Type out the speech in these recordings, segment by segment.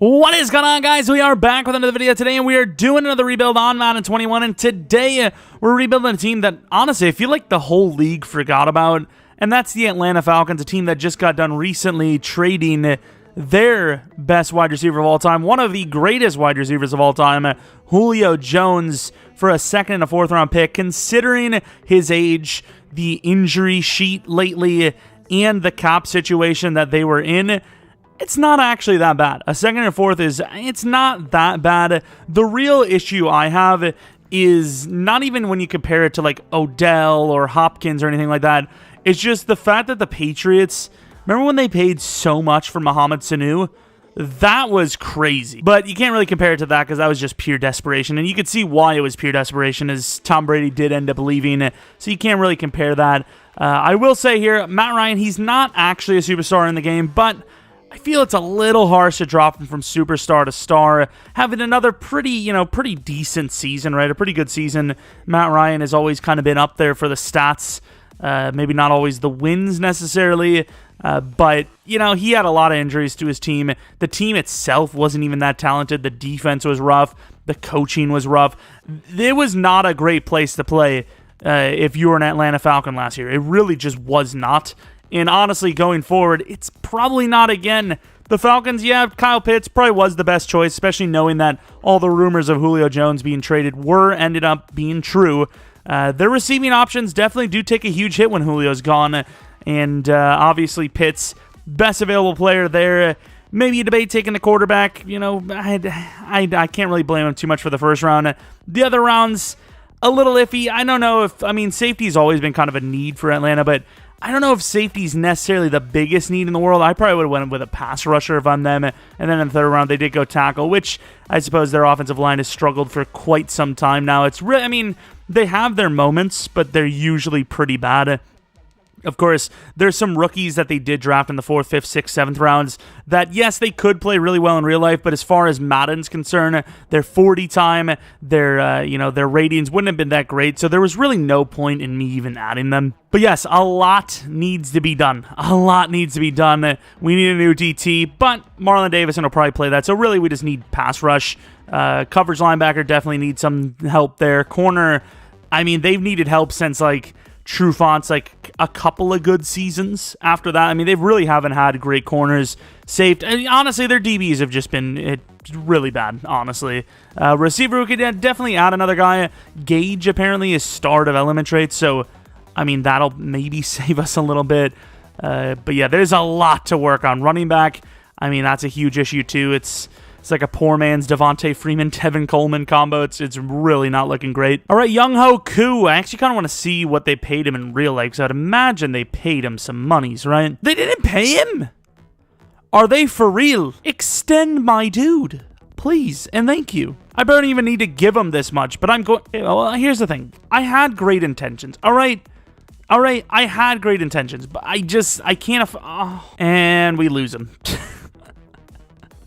What is going on, guys? We are back with another video today, and we are doing another rebuild on Madden 21, and today we're rebuilding a team that, honestly, I feel like the whole league forgot about, and that's the Atlanta Falcons, a team that just got done recently trading their best wide receiver of all time, one of the greatest wide receivers of all time, Julio Jones, for a second and a fourth round pick. Considering his age, the injury sheet lately, and the cap situation that they were in, it's not actually that bad. A second and fourth it's not that bad. The real issue I have is not even when you compare it to like Odell or Hopkins or anything like that. It's just the fact that the Patriots, remember when they paid so much for Mohamed Sanu? That was crazy. But you can't really compare it to that because that was just pure desperation. And you could see why it was pure desperation, as Tom Brady did end up leaving. So you can't really compare that. I will say here, Matt Ryan, he's not actually a superstar in the game, but I feel it's a little harsh to drop him from superstar to star. Having another pretty decent season, right? A pretty good season. Matt Ryan has always kind of been up there for the stats. Maybe not always the wins necessarily, but, he had a lot of injuries to his team. The team itself wasn't even that talented. The defense was rough. The coaching was rough. It was not a great place to play if you were an Atlanta Falcon last year. It really just was not. And honestly, going forward, it's probably not again. The Falcons, yeah, Kyle Pitts probably was the best choice, especially knowing that all the rumors of Julio Jones being traded ended up being true. Their receiving options definitely do take a huge hit when Julio's gone. And obviously, Pitts, best available player there. Maybe you debate taking the quarterback. I can't really blame him too much for the first round. The other rounds, a little iffy. I don't know if, safety's always been kind of a need for Atlanta, but I don't know if safety's necessarily the biggest need in the world. I probably would have went with a pass rusher if I'm them. And then in the third round, they did go tackle, which I suppose their offensive line has struggled for quite some time now. It's they have their moments, but they're usually pretty bad. Of course, there's some rookies that they did draft in the 4th, 5th, 6th, 7th rounds that, yes, they could play really well in real life, but as far as Madden's concerned, their 40 time, their ratings wouldn't have been that great, so there was really no point in me even adding them. But yes, a lot needs to be done. A lot needs to be done. We need a new DT, but Marlon Davidson will probably play that, so really we just need pass rush. Coverage linebacker definitely needs some help there. Corner, they've needed help since, Trufant's a couple of good seasons after that. They really haven't had great corners. Safety, honestly, their DBs have just been really bad, honestly. Receiver, we could definitely add another guy. Gage apparently is star development trait, so that'll maybe save us a little bit. But yeah, there's a lot to work on. Running back, that's a huge issue too. It's like a poor man's Devontae Freeman, Tevin Coleman combo. It's really not looking great. All right, Young-Ho Koo. I actually kind of want to see what they paid him in real life, because I'd imagine they paid him some monies, right? They didn't pay him? Are they for real? Extend my dude, please, and thank you. I don't even need to give him this much, but I'm going... Well, here's the thing. I had great intentions, all right? I had great intentions, but I can't... And we lose him.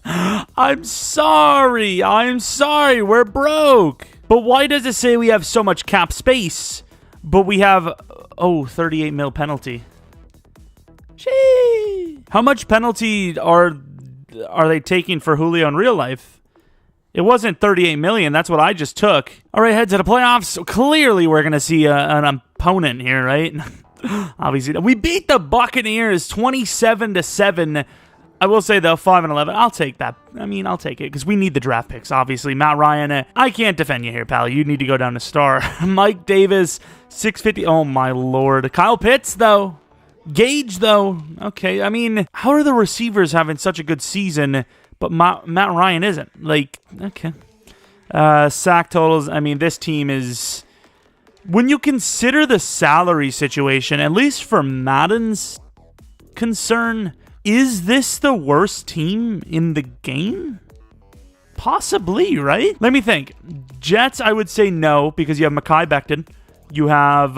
I'm sorry, we're broke. But why does it say we have so much cap space, but we have, 38 mil penalty? Gee. How much penalty are they taking for Julio in real life? It wasn't 38 million, that's what I just took. All right, head to the playoffs. So clearly we're going to see an opponent here, right? Obviously, we beat the Buccaneers 27-7. I will say, though, 5-11, I'll take that. I'll take it, because we need the draft picks, obviously. Matt Ryan, I can't defend you here, pal. You need to go down to star. Mike Davis, 650. Oh, my Lord. Kyle Pitts, though. Gage, though. Okay, how are the receivers having such a good season, but Matt Ryan isn't? Okay. Sack totals, this team is... When you consider the salary situation, at least for Madden's concern... Is this the worst team in the game? Possibly, right? Let me think. Jets, I would say no, because you have Mekhi Becton. You have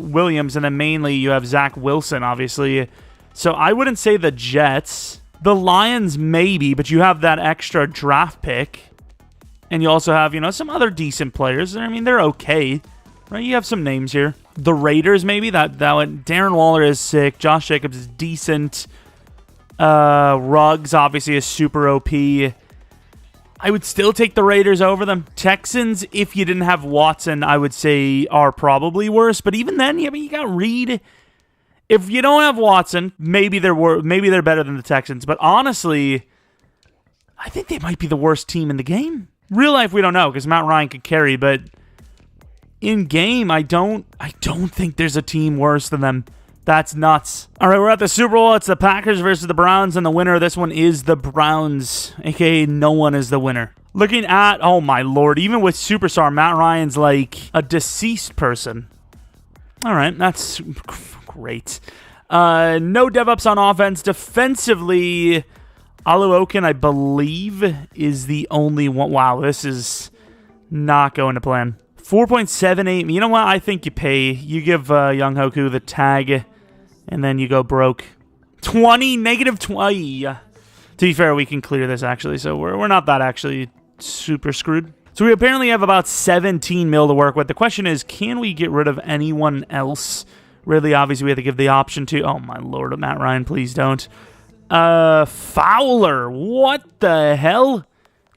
Williams, and then mainly you have Zach Wilson, obviously. So I wouldn't say the Jets. The Lions, maybe, but you have that extra draft pick. And you also have, some other decent players. They're okay. Right? You have some names here. The Raiders, maybe. That one. Darren Waller is sick. Josh Jacobs is decent. Ruggs obviously is super OP. I would still take the Raiders over them. Texans, if you didn't have Watson, I would say are probably worse. But even then, you got Reed. If you don't have Watson, maybe they're better than the Texans. But honestly, I think they might be the worst team in the game. Real life, we don't know because Matt Ryan could carry. But in game, I don't think there's a team worse than them. That's nuts. All right, we're at the Super Bowl. It's the Packers versus the Browns, and the winner of this one is the Browns, a.k.a. no one is the winner. Looking at, oh my lord, even with Superstar, Matt Ryan's like a deceased person. All right, that's great. No dev-ups on offense. Defensively, Aluokin, I believe, is the only one. Wow, this is not going to plan. 4.78. You know what? I think you pay. You give Young Hoku the tag, and then you go broke. 20, negative 20. To be fair, we can clear this, actually, so we're not that actually super screwed. So we apparently have about 17 mil to work with. The question is, can we get rid of anyone else? Really, obviously, we have to give the option to... Oh, my lord, Matt Ryan, please don't. Fowler. What the hell?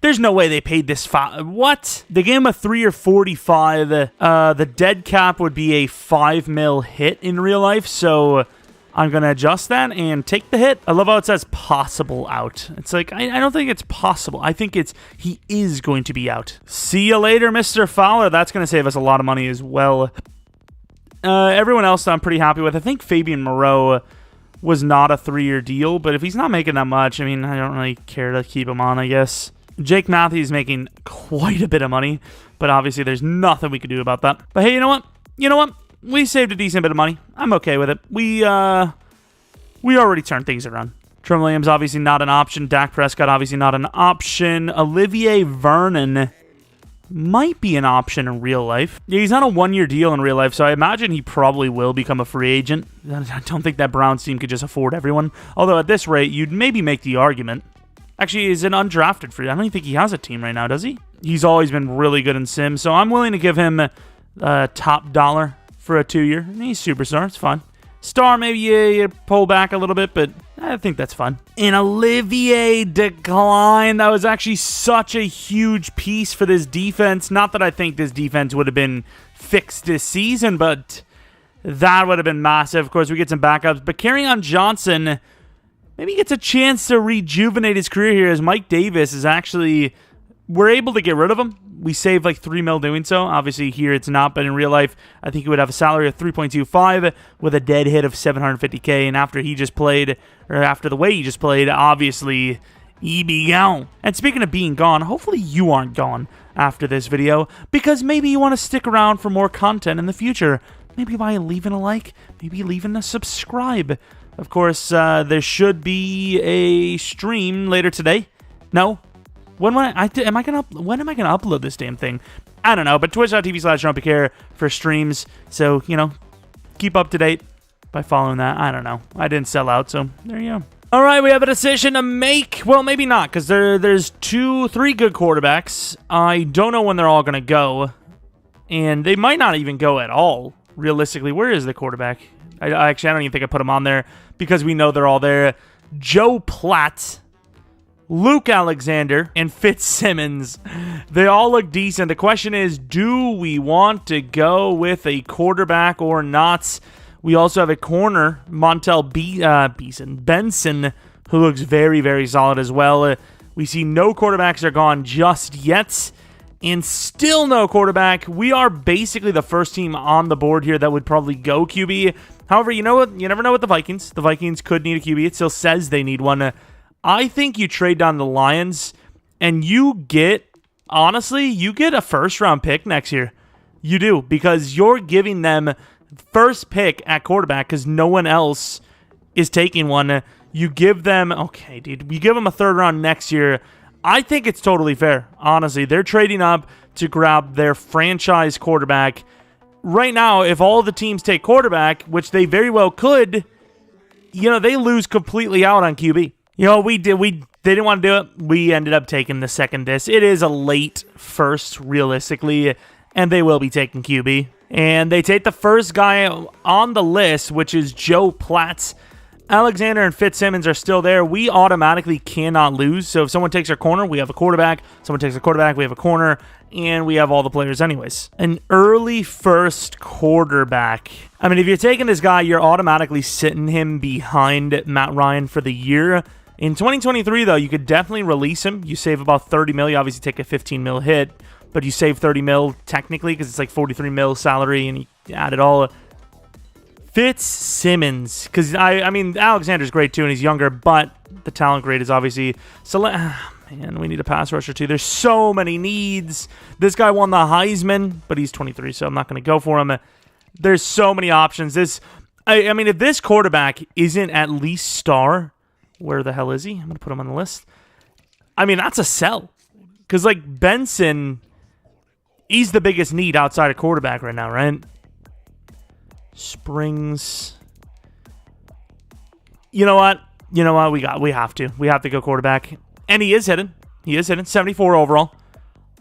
There's no way they paid this. What? They gave him a 3 or 45. The dead cap would be a 5 mil hit in real life, so I'm going to adjust that and take the hit. I love how it says possible out. It's like, I don't think it's possible. I think he is going to be out. See you later, Mr. Fowler. That's going to save us a lot of money as well. Everyone else I'm pretty happy with. I think Fabian Moreau was not a 3-year deal, but if he's not making that much, I mean, I don't really care to keep him on, I guess. Jake Matthews making quite a bit of money, but obviously there's nothing we can do about that. But hey, you know what? We saved a decent bit of money. I'm okay with it. We already turned things around. Trent Williams obviously not an option. Dak Prescott obviously not an option. Olivier Vernon might be an option in real life. Yeah, he's on a 1-year deal in real life, so I imagine he probably will become a free agent. I don't think that Browns team could just afford everyone. Although at this rate, you'd maybe make the argument. Actually, he's an undrafted free. I don't even think he has a team right now, does he? He's always been really good in Sim, so I'm willing to give him top dollar for a 2-year. He's superstar. It's fine. Star, maybe you pull back a little bit, but I think that's fun. And Olivier decline. That was actually such a huge piece for this defense. Not that I think this defense would have been fixed this season, but that would have been massive. Of course, we get some backups. But Kerryon Johnson... maybe he gets a chance to rejuvenate his career here as Mike Davis is actually... we're able to get rid of him. We saved like 3 mil doing so. Obviously here it's not, but in real life, I think he would have a salary of 3.25 with a dead hit of 750K. And after he just played, or after the way he just played, obviously he be gone. And speaking of being gone, hopefully you aren't gone after this video, because maybe you want to stick around for more content in the future. Maybe by leaving a like, maybe leaving a subscribe. Of course, there should be a stream later today. No? When am I gonna upload this damn thing? I don't know, but twitch.tv/Jeromepkr for streams. So, keep up to date by following that. I don't know. I didn't sell out, so there you go. All right, we have a decision to make. Well, maybe not, because there's 3 good quarterbacks. I don't know when they're all gonna go, and they might not even go at all. Realistically, where is the quarterback? I don't even think I put him on there because we know they're all there. Joe Platt, Luke Alexander, and Fitzsimmons. They all look decent. The question is, do we want to go with a quarterback or not? We also have a corner, Montel Benson, who looks very, very solid as well. We see no quarterbacks are gone just yet. And still no quarterback. We are basically the first team on the board here that would probably go QB. However, you know what? You never know with the Vikings. The Vikings could need a QB. It still says they need one. I think you trade down the Lions, and you get a first-round pick next year. You do, because you're giving them first pick at quarterback because no one else is taking one. You give them, okay, dude, you give them a 3rd round next year. I think it's totally fair, honestly. They're trading up to grab their franchise quarterback. Right now, if all the teams take quarterback, which they very well could, they lose completely out on QB. They didn't want to do it. We ended up taking the second this. It is a late first, realistically, and they will be taking QB. And they take the first guy on the list, which is Joe Platt. Alexander and Fitzsimmons are still there. We automatically cannot lose. So if someone takes our corner, we have a quarterback. Someone takes a quarterback, we have a corner. And we have all the players anyways. An early first quarterback. I mean, if you're taking this guy, you're automatically sitting him behind Matt Ryan for the year. In 2023, though, you could definitely release him. You save about 30 mil. You obviously take a 15 mil hit, but you save 30 mil technically because it's like 43 mil salary and you add it all. Fitzsimmons, because I mean, Alexander's great too and he's younger, but the talent grade is obviously man, we need a pass rusher too. There's so many needs. This guy won the Heisman, but he's 23, so I'm not going to go for him. There's so many options. I mean, if this quarterback isn't at least star, where the hell is he? I'm going to put him on the list. I mean, that's a sell. Because, like, Benson, he's the biggest need outside of quarterback right now, right? Springs. You know what? We have to. We have to go quarterback. And he is hitting. 74 overall.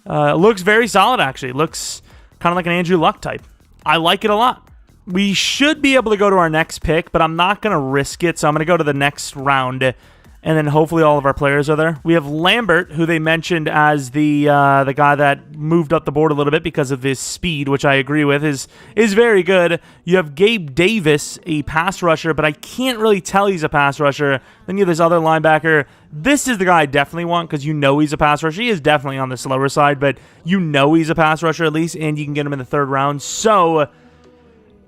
Looks very solid, actually. Looks kind of like an Andrew Luck type. I like it a lot. We should be able to go to our next pick, but I'm not going to risk it, so I'm going to go to the next round, and then hopefully all of our players are there. We have Lambert, who they mentioned as the guy that moved up the board a little bit because of his speed, which I agree with, is very good. You have Gabe Davis, a pass rusher, but I can't really tell he's a pass rusher. Then you have this other linebacker. This is the guy I definitely want because you know he's a pass rusher. He is definitely on the slower side, but you know he's a pass rusher at least, and you can get him in the third round. So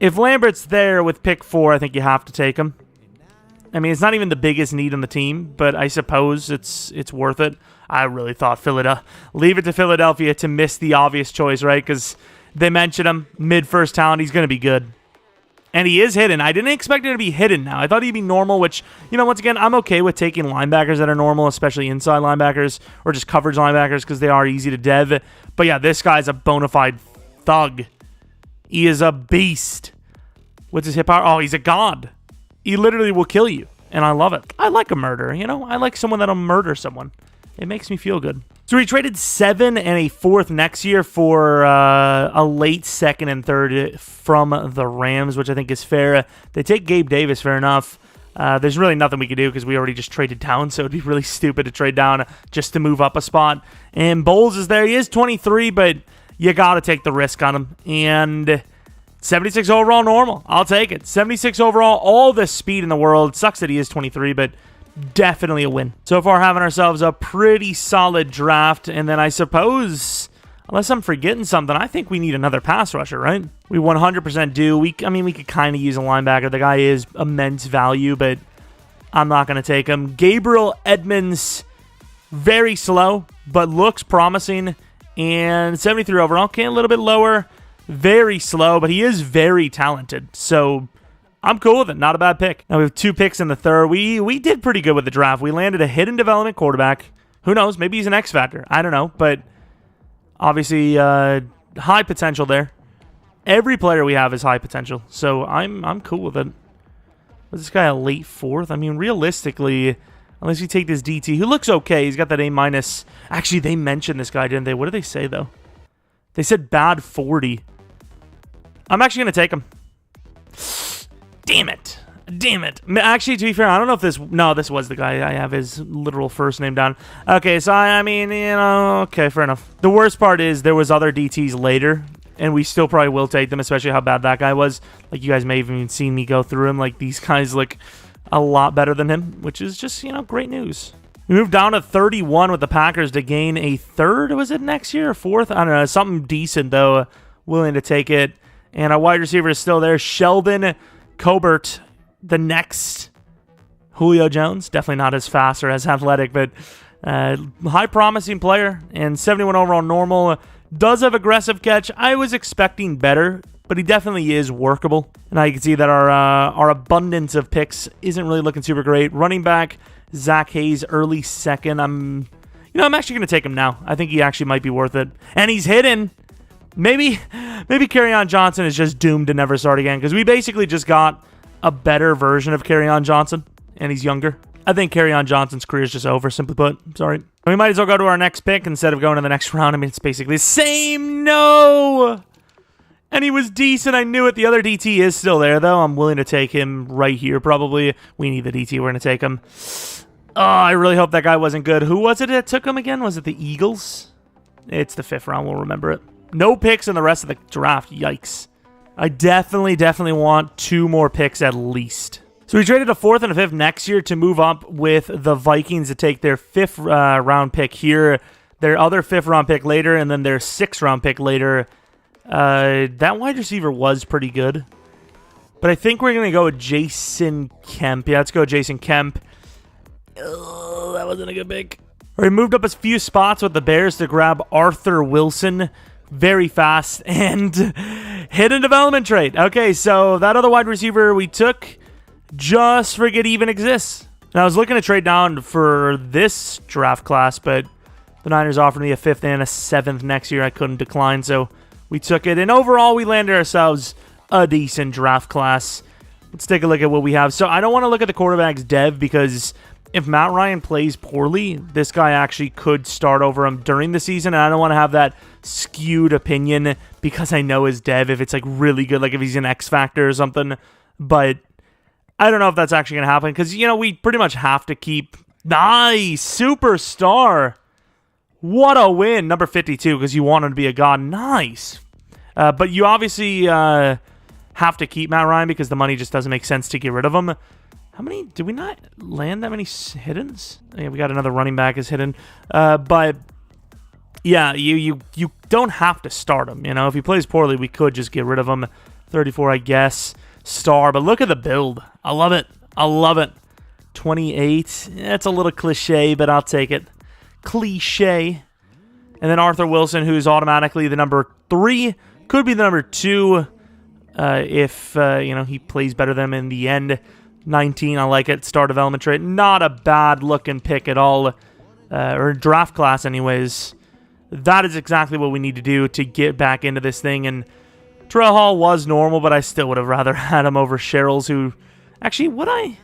if Lambert's there with pick 4, I think you have to take him. I mean, it's not even the biggest need on the team, but I suppose it's worth it. I really thought leave it to Philadelphia to miss the obvious choice, right? Because they mentioned him, mid-first talent. He's going to be good. And he is hidden. I didn't expect it to be hidden now. I thought he'd be normal, which, once again, I'm okay with taking linebackers that are normal, especially inside linebackers or just coverage linebackers because they are easy to dev. But yeah, this guy's a bona fide thug. He is a beast. What's his hit power? Oh, he's a god. He literally will kill you, and I love it. I like a murderer, I like someone that'll murder someone. It makes me feel good. So we traded 7 and a 4th next year for a late 2nd and 3rd from the Rams, which I think is fair. They take Gabe Davis, fair enough. There's really nothing we could do because we already just traded down, so it'd be really stupid to trade down just to move up a spot. And Bowles is there. He is 23, but you got to take the risk on him. And 76 overall normal. I'll take it. 76 overall, all the speed in the world. Sucks that he is 23, but definitely a win. So far, having ourselves a pretty solid draft. And then I suppose, unless I'm forgetting something, I think we need another pass rusher, right? We 100% do. We could kind of use a linebacker. The guy is immense value, but I'm not going to take him. Gabriel Edmonds, very slow, but looks promising. And 73 overall. Okay, a little bit lower. Very slow, but he is very talented. So I'm cool with it. Not a bad pick. Now we have 2 picks in the 3rd. We did pretty good with the draft. We landed a hidden development quarterback. Who knows? Maybe he's an X factor. I don't know. But obviously, high potential there. Every player we have is high potential. So I'm cool with it. Was this guy a late 4th? I mean, realistically, unless you take this DT, who looks okay. He's got that A-. Actually, they mentioned this guy, didn't they? What did they say, though? They said bad 40. I'm actually going to take him. Damn it. Actually, to be fair, I don't know if this... No, this was the guy. I have his literal first name down. Okay, so I mean, okay, fair enough. The worst part is there was other DTs later, and we still probably will take them, especially how bad that guy was. Like, you guys may have even seen me go through him. Like, these guys look a lot better than him, which is just, great news. We moved down to 31 with the Packers to gain a 3rd. Was it next year or 4th? I don't know. Something decent, though. Willing to take it. And our wide receiver is still there. Sheldon Colbert, the next Julio Jones. Definitely not as fast or as athletic, but high-promising player. And 71 overall normal. Does have aggressive catch. I was expecting better, but he definitely is workable. And now you can see that our abundance of picks isn't really looking super great. Running back, Zach Hayes, early 2nd. I'm actually going to take him now. I think he actually might be worth it. And he's hidden. Maybe Kerryon Johnson is just doomed to never start again because we basically just got a better version of Kerryon Johnson, and he's younger. I think Kerryon Johnson's career is just over, simply put. Sorry. We might as well go to our next pick instead of going to the next round. I mean, it's basically the same. No! And he was decent. I knew it. The other DT is still there, though. I'm willing to take him right here, probably. We need the DT. We're going to take him. Oh, I really hope that guy wasn't good. Who was it that took him again? Was it the Eagles? It's the 5th round. We'll remember it. No picks in the rest of the draft. Yikes. I definitely want 2 more picks at least. So we traded a 4th and a 5th next year to move up with the Vikings to take their 5th round pick here, their other 5th round pick later, and then their 6th round pick later. That wide receiver was pretty good. But I think we're going to go with Jason Kemp. Yeah, let's go with Jason Kemp. Ugh, that wasn't a good pick. We moved up a few spots with the Bears to grab Arthur Wilson. Very fast and hidden development trait. Okay, so that other wide receiver we took, just forget he even exists. And I was looking to trade down for this draft class, but the Niners offered me a 5th and a 7th next year. I couldn't decline, so we took it. And overall, we landed ourselves a decent draft class. Let's take a look at what we have. So I don't want to look at the quarterback's dev because if Matt Ryan plays poorly, this guy actually could start over him during the season. And I don't want to have that skewed opinion because I know his dev, if it's like really good, like if he's an X Factor or something. But I don't know if that's actually going to happen because, you know, we pretty much have to keep... Nice! Superstar! What a win! Number 52 because you want him to be a god. Nice! But you obviously have to keep Matt Ryan because the money just doesn't make sense to get rid of him. How many... Did we not land that many hiddens? Yeah, we got another running back as hidden. But... Yeah, you don't have to start him. You know, if he plays poorly, we could just get rid of him. 34, I guess. Star, but look at the build. I love it. I love it. 28. It's a little cliche, but I'll take it. Cliche. And then Arthur Wilson, who's automatically the number 3. Could be the number 2 if, you know, he plays better than him in the end. 19, I like it. Star development trait. Not a bad looking pick at all. Or draft class anyways. That is exactly what we need to do to get back into this thing. And Terrell Hall was normal, but I still would have rather had him over Sherrills, who... Actually, would I?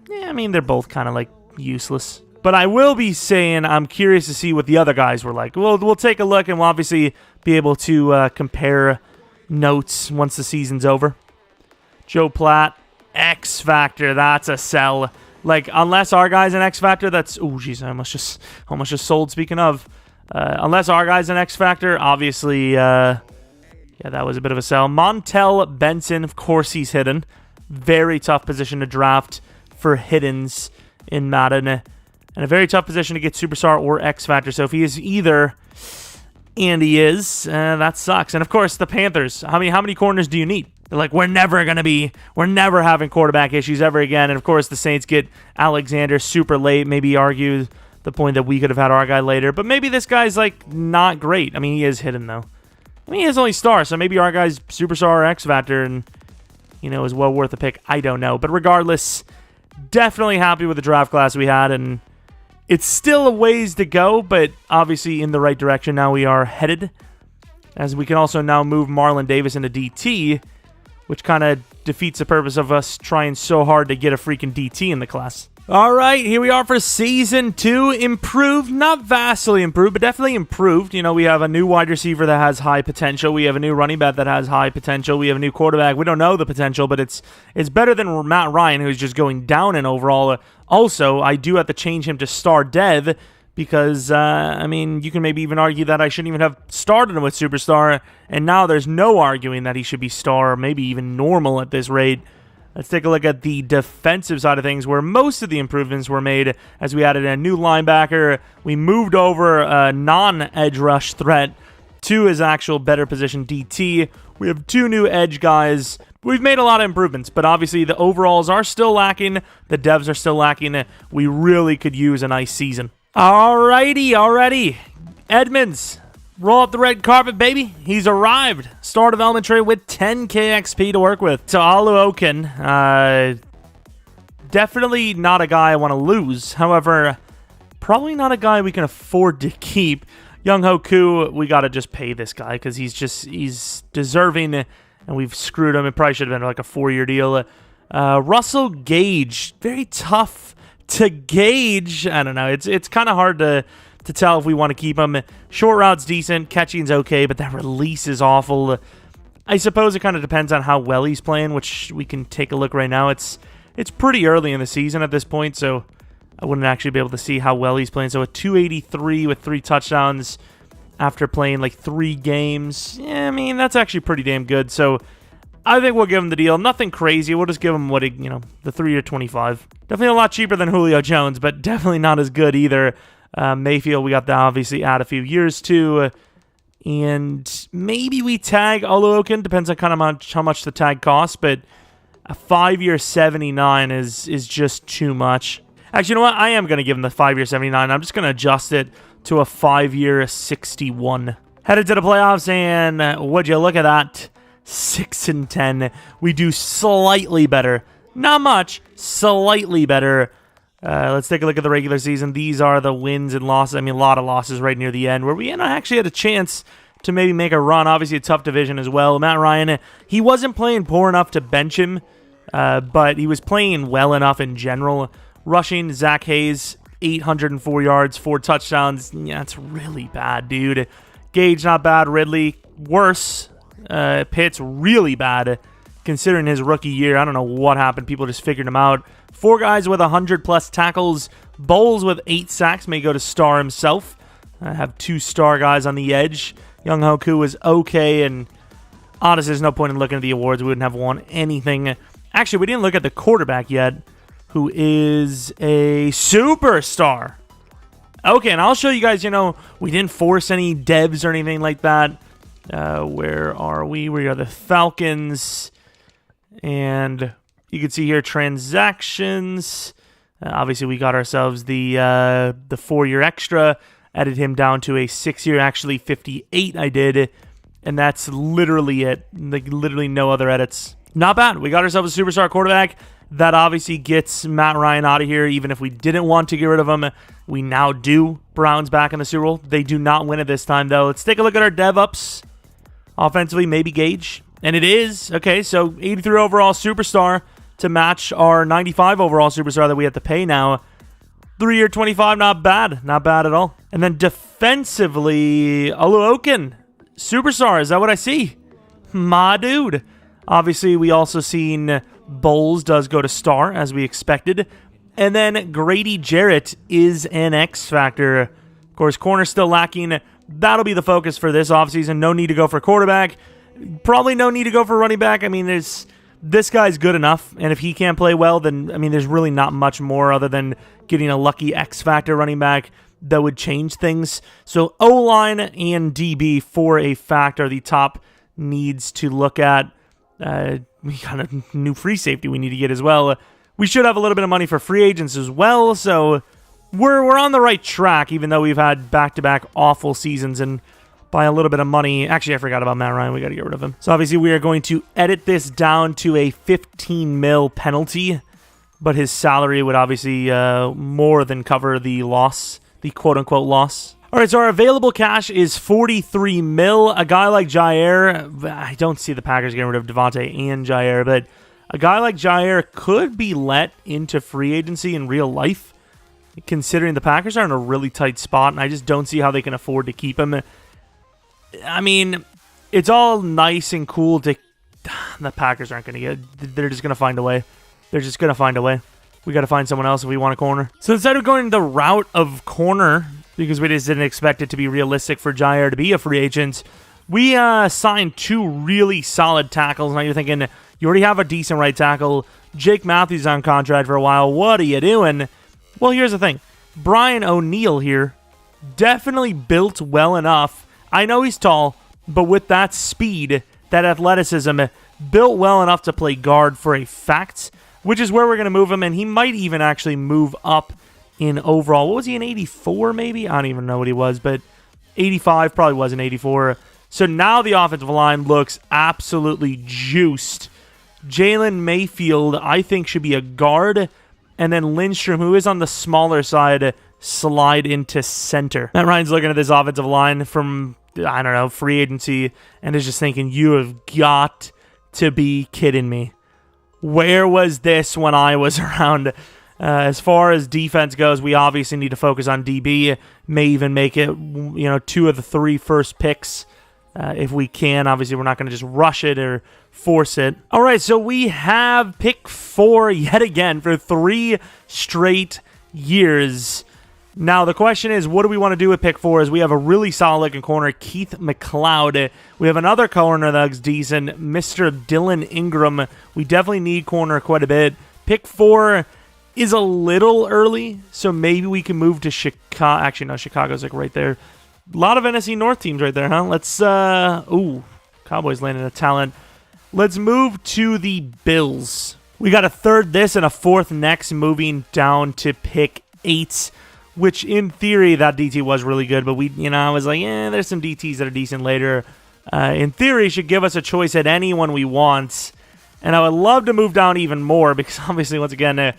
Yeah, I mean, they're both kind of, like, useless. But I will be saying I'm curious to see what the other guys were like. We'll take a look, and we'll obviously be able to compare notes once the season's over. Joe Platt, X Factor, that's a sell. Like, unless our guy's an X Factor, that's... Oh, jeez, I almost just sold, speaking of. Unless our guy's an X Factor, obviously... Yeah, that was a bit of a sell. Montel Benson, of course he's hidden. Very tough position to draft for hiddens in Madden. And a very tough position to get Superstar or X Factor. So if he is either, and he is, that sucks. And of course, the Panthers. How many corners do you need? They're like, we're never having quarterback issues ever again. And of course, the Saints get Alexander super late. Maybe argue the point that we could have had our guy later. But maybe this guy's like not great. I mean, he is hidden though. I mean, he is only star, so maybe our guy's Superstar or X Factor and, you know, is well worth a pick. I don't know. But regardless, definitely happy with the draft class we had, and it's still a ways to go, but obviously in the right direction now we are headed. As we can also now move Marlon Davis into DT, which kind of defeats the purpose of us trying so hard to get a freaking DT in the class. All right, here we are for Season 2. Improved, not vastly improved, but definitely improved. You know, we have a new wide receiver that has high potential. We have a new running back that has high potential. We have a new quarterback. We don't know the potential, but it's better than Matt Ryan, who's just going down in overall. Also, I do have to change him to star dev because, I mean, you can maybe even argue that I shouldn't even have started him with Superstar, and now there's no arguing that he should be star or maybe even normal at this rate. Let's take a look at the defensive side of things, where most of the improvements were made as we added a new linebacker. We moved over a non-edge rush threat to his actual better position DT. We have 2 new edge guys. We've made a lot of improvements, but obviously the overalls are still lacking. The devs are still lacking. We really could use a nice season. Alrighty. Edmonds. Roll up the red carpet, baby. He's arrived. Star development trait with 10k XP to work with. So Aluokin, definitely not a guy I want to lose. However, probably not a guy we can afford to keep. Young Hoku, we got to just pay this guy because he's deserving, and we've screwed him. It probably should have been like a 4-year deal. Russell Gage, very tough to gauge. I don't know. It's kind of hard to tell if we want to keep him. Short route's decent. Catching's okay, but that release is awful. I suppose it kind of depends on how well he's playing, which we can take a look right now. It's pretty early in the season at this point, so I wouldn't actually be able to see how well he's playing. So a 283 with 3 touchdowns after playing like 3 games. Yeah, I mean, that's actually pretty damn good. So I think we'll give him the deal. Nothing crazy. We'll just give him what, the 3 to 25. Definitely a lot cheaper than Julio Jones, but definitely not as good either. Mayfield, we got to obviously add a few years to. And maybe we tag Oluokun. Depends on kind of how much the tag costs, but a 5-year 79 is just too much. Actually, you know what? I am going to give him the 5-year 79. I'm just going to adjust it to a 5-year 61. Headed to the playoffs, and would you look at that? 6-10. We do slightly better. Not much. Slightly better. Let's take a look at the regular season. These are the wins and losses. I mean, a lot of losses right near the end where we actually had a chance to maybe make a run. Obviously, a tough division as well. Matt Ryan, he wasn't playing poor enough to bench him, but he was playing well enough in general. Rushing, Zach Hayes, 804 yards, 4 touchdowns. Yeah, that's really bad, dude. Gage, not bad. Ridley, worse. Pitts, really bad considering his rookie year. I don't know what happened. People just figured him out. 4 guys with 100-plus tackles. Bowles with 8 sacks may go to star himself. I have 2 star guys on the edge. Young Hoku was okay, and honestly, there's no point in looking at the awards. We wouldn't have won anything. Actually, we didn't look at the quarterback yet, who is a superstar. Okay, and I'll show you guys, we didn't force any devs or anything like that. Where are we? We are the Falcons, and you can see here transactions. Obviously, we got ourselves the 4-year extra. Added him down to a 6-year, actually 58 I did. And that's literally it. Like, literally no other edits. Not bad. We got ourselves a superstar quarterback. That obviously gets Matt Ryan out of here, even if we didn't want to get rid of him. We now do. Browns back in the Super Bowl. They do not win it this time, though. Let's take a look at our dev-ups. Offensively, maybe Gage. And it is. Okay, so 83 overall superstar to match our 95 overall superstar that we have to pay now. 3-year 25, not bad. Not bad at all. And then defensively, Oluokun, superstar. Is that what I see? My dude. Obviously, we also seen Bowles does go to star, as we expected. And then Grady Jarrett is an X factor. Of course, corner still lacking. That'll be the focus for this offseason. No need to go for quarterback. Probably no need to go for running back. I mean, this guy's good enough, and if he can't play well, then, I mean, there's really not much more other than getting a lucky X-Factor running back that would change things. So O-line and DB for a fact are the top needs to look at. We got a new free safety we need to get as well. We should have a little bit of money for free agents as well, so we're on the right track, even though we've had back-to-back awful seasons, and by a little bit of money. Actually, I forgot about Matt Ryan. We got to get rid of him. So obviously, we are going to edit this down to a 15 mil penalty, but his salary would obviously more than cover the loss, the quote-unquote loss. All right, so our available cash is 43 mil. A guy like Jair, I don't see the Packers getting rid of Devontae and Jair, but a guy like Jair could be let into free agency in real life, considering the Packers are in a really tight spot, and I just don't see how they can afford to keep him. I mean, it's all nice and cool to... The Packers aren't going to get... They're just going to find a way. They're just going to find a way. We got to find someone else if we want a corner. So instead of going the route of corner, because we just didn't expect it to be realistic for Jair to be a free agent, we signed 2 really solid tackles. Now you're thinking, you already have a decent right tackle. Jake Matthews on contract for a while. What are you doing? Well, here's the thing. Brian O'Neill here, definitely built well enough. I know he's tall, but with that speed, that athleticism, built well enough to play guard for a fact, which is where we're going to move him, and he might even actually move up in overall. What was he, an 84 maybe? I don't even know what he was, but 85 probably was an 84. So now the offensive line looks absolutely juiced. Jalen Mayfield, I think, should be a guard, and then Lindstrom, who is on the smaller side, slide into center. Matt Ryan's looking at this offensive line from, I don't know, free agency, and is just thinking, you have got to be kidding me. Where was this when I was around? As far as defense goes, we obviously need to focus on DB. May even make it, 2 of the 3 first picks if we can. Obviously, we're not going to just rush it or force it. All right, so we have pick 4 yet again for 3 straight years. Now, the question is, what do we want to do with pick 4? Is we have a really solid-looking corner, Keith McLeod. We have another corner that's decent, Mr. Dylan Ingram. We definitely need corner quite a bit. Pick 4 is a little early, so maybe we can move to Chicago. Actually, no, Chicago's like right there. A lot of NFC North teams right there, huh? Let's, ooh, Cowboys landed a talent. Let's move to the Bills. We got a 3rd this and a 4th next, moving down to pick 8, which in theory, that DT was really good, but I was like, there's some DTs that are decent later. In theory, should give us a choice at anyone we want, and I would love to move down even more, because obviously, once again,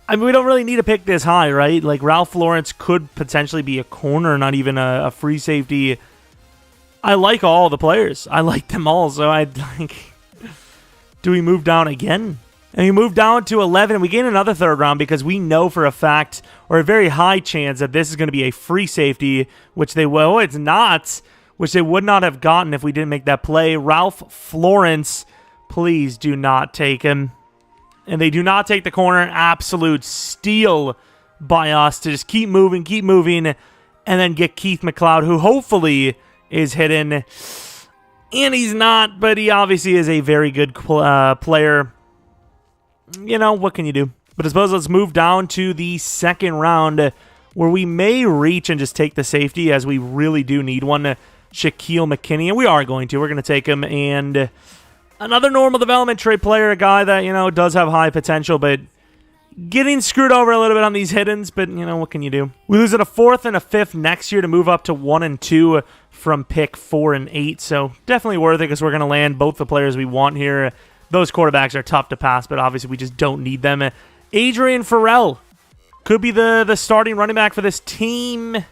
we don't really need to pick this high, right? Like, Ralph Lawrence could potentially be a corner, not even a free safety. I like all the players. I like them all, so I'd like... Do we move down again? And we move down to 11, and we gain another 3rd round because we know for a fact, or a very high chance, that this is going to be a free safety, which they will. It's not, which they would not have gotten if we didn't make that play. Ralph Florence, please do not take him. And they do not take the corner. Absolute steal by us to just keep moving, and then get Keith McLeod, who hopefully is hidden. And he's not, but he obviously is a very good player. What can you do? But I suppose let's move down to the 2nd round, where we may reach and just take the safety, as we really do need one. Shaquille McKinney, and we are going to. We're going to take him, and... another normal development trait player, a guy that, does have high potential, but getting screwed over a little bit on these hiddens, but, what can you do? We lose at a 4th and a 5th next year to move up to 1 and 2 from pick 4 and 8, so definitely worth it because we're going to land both the players we want here. Those quarterbacks are tough to pass, but obviously we just don't need them. Adrian Farrell could be the starting running back for this team.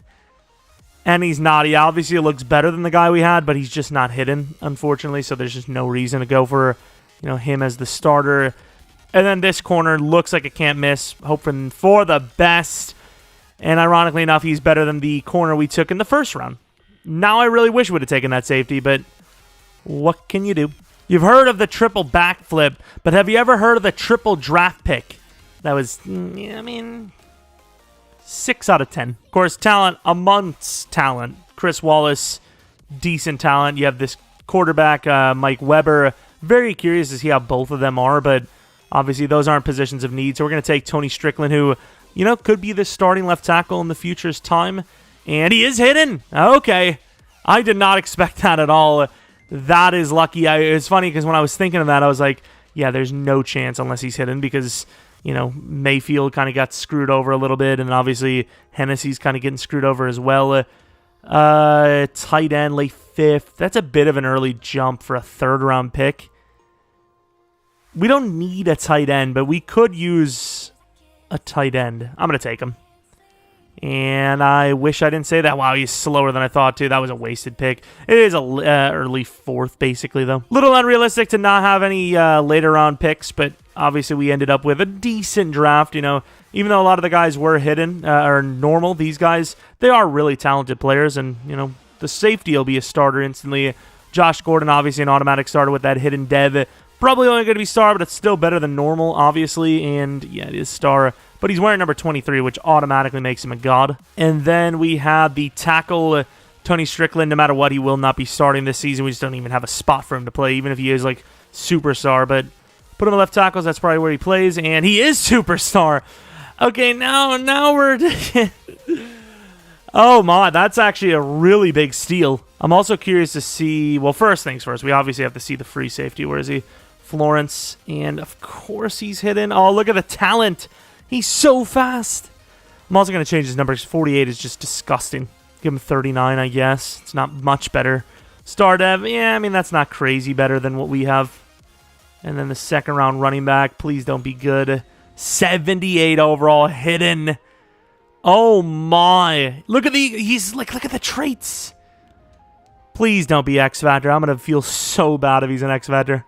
And he's not. He obviously looks better than the guy we had, but he's just not hidden, unfortunately. So there's just no reason to go for, him as the starter. And then this corner looks like it can't miss. Hoping for the best. And ironically enough, he's better than the corner we took in the 1st round. Now I really wish we would have taken that safety, but what can you do? You've heard of the triple backflip, but have you ever heard of the triple draft pick? That was, 6 out of 10. Of course, talent amongst talent. Chris Wallace, decent talent. You have this quarterback, Mike Weber. Very curious to see how both of them are, but obviously those aren't positions of need. So we're going to take Tony Strickland, who, could be the starting left tackle in the future's time. And he is hidden. Okay. I did not expect that at all. That is lucky. It's funny because when I was thinking of that, I was like, yeah, there's no chance unless he's hidden because... Mayfield kind of got screwed over a little bit, and obviously Hennessy's kind of getting screwed over as well. Tight end, late 5th. That's a bit of an early jump for a 3rd round pick. We don't need a tight end, but we could use a tight end. I'm going to take him. And I wish I didn't say that. Wow, he's slower than I thought, too. That was a wasted pick. It is a early 4th, basically, though. Little unrealistic to not have any later round picks, but obviously we ended up with a decent draft, Even though a lot of the guys were hidden or normal, these guys, they are really talented players, and, the safety will be a starter instantly. Josh Gordon, obviously an automatic starter with that hidden dev. Probably only going to be star, but it's still better than normal, obviously, and, yeah, it is star. But he's wearing number 23, which automatically makes him a god. And then we have the tackle, Tony Strickland. No matter what, he will not be starting this season. We just don't even have a spot for him to play, even if he is, like, superstar. But put him at left tackles, that's probably where he plays, and he is superstar. Okay, now we're... Oh, my, that's actually a really big steal. I'm also curious to see... Well, first things first, we obviously have to see the free safety. Where is he? Florence, and of course he's hidden. Oh, look at the talent. He's so fast. I'm also going to change his number because 48 is just disgusting. Give him 39, I guess. It's not much better. Star Dev, yeah, that's not crazy better than what we have. And then the 2nd round running back, please don't be good. 78 overall, hidden. Oh my. Look at the traits. Please don't be X Factor. I'm going to feel so bad if he's an X Factor.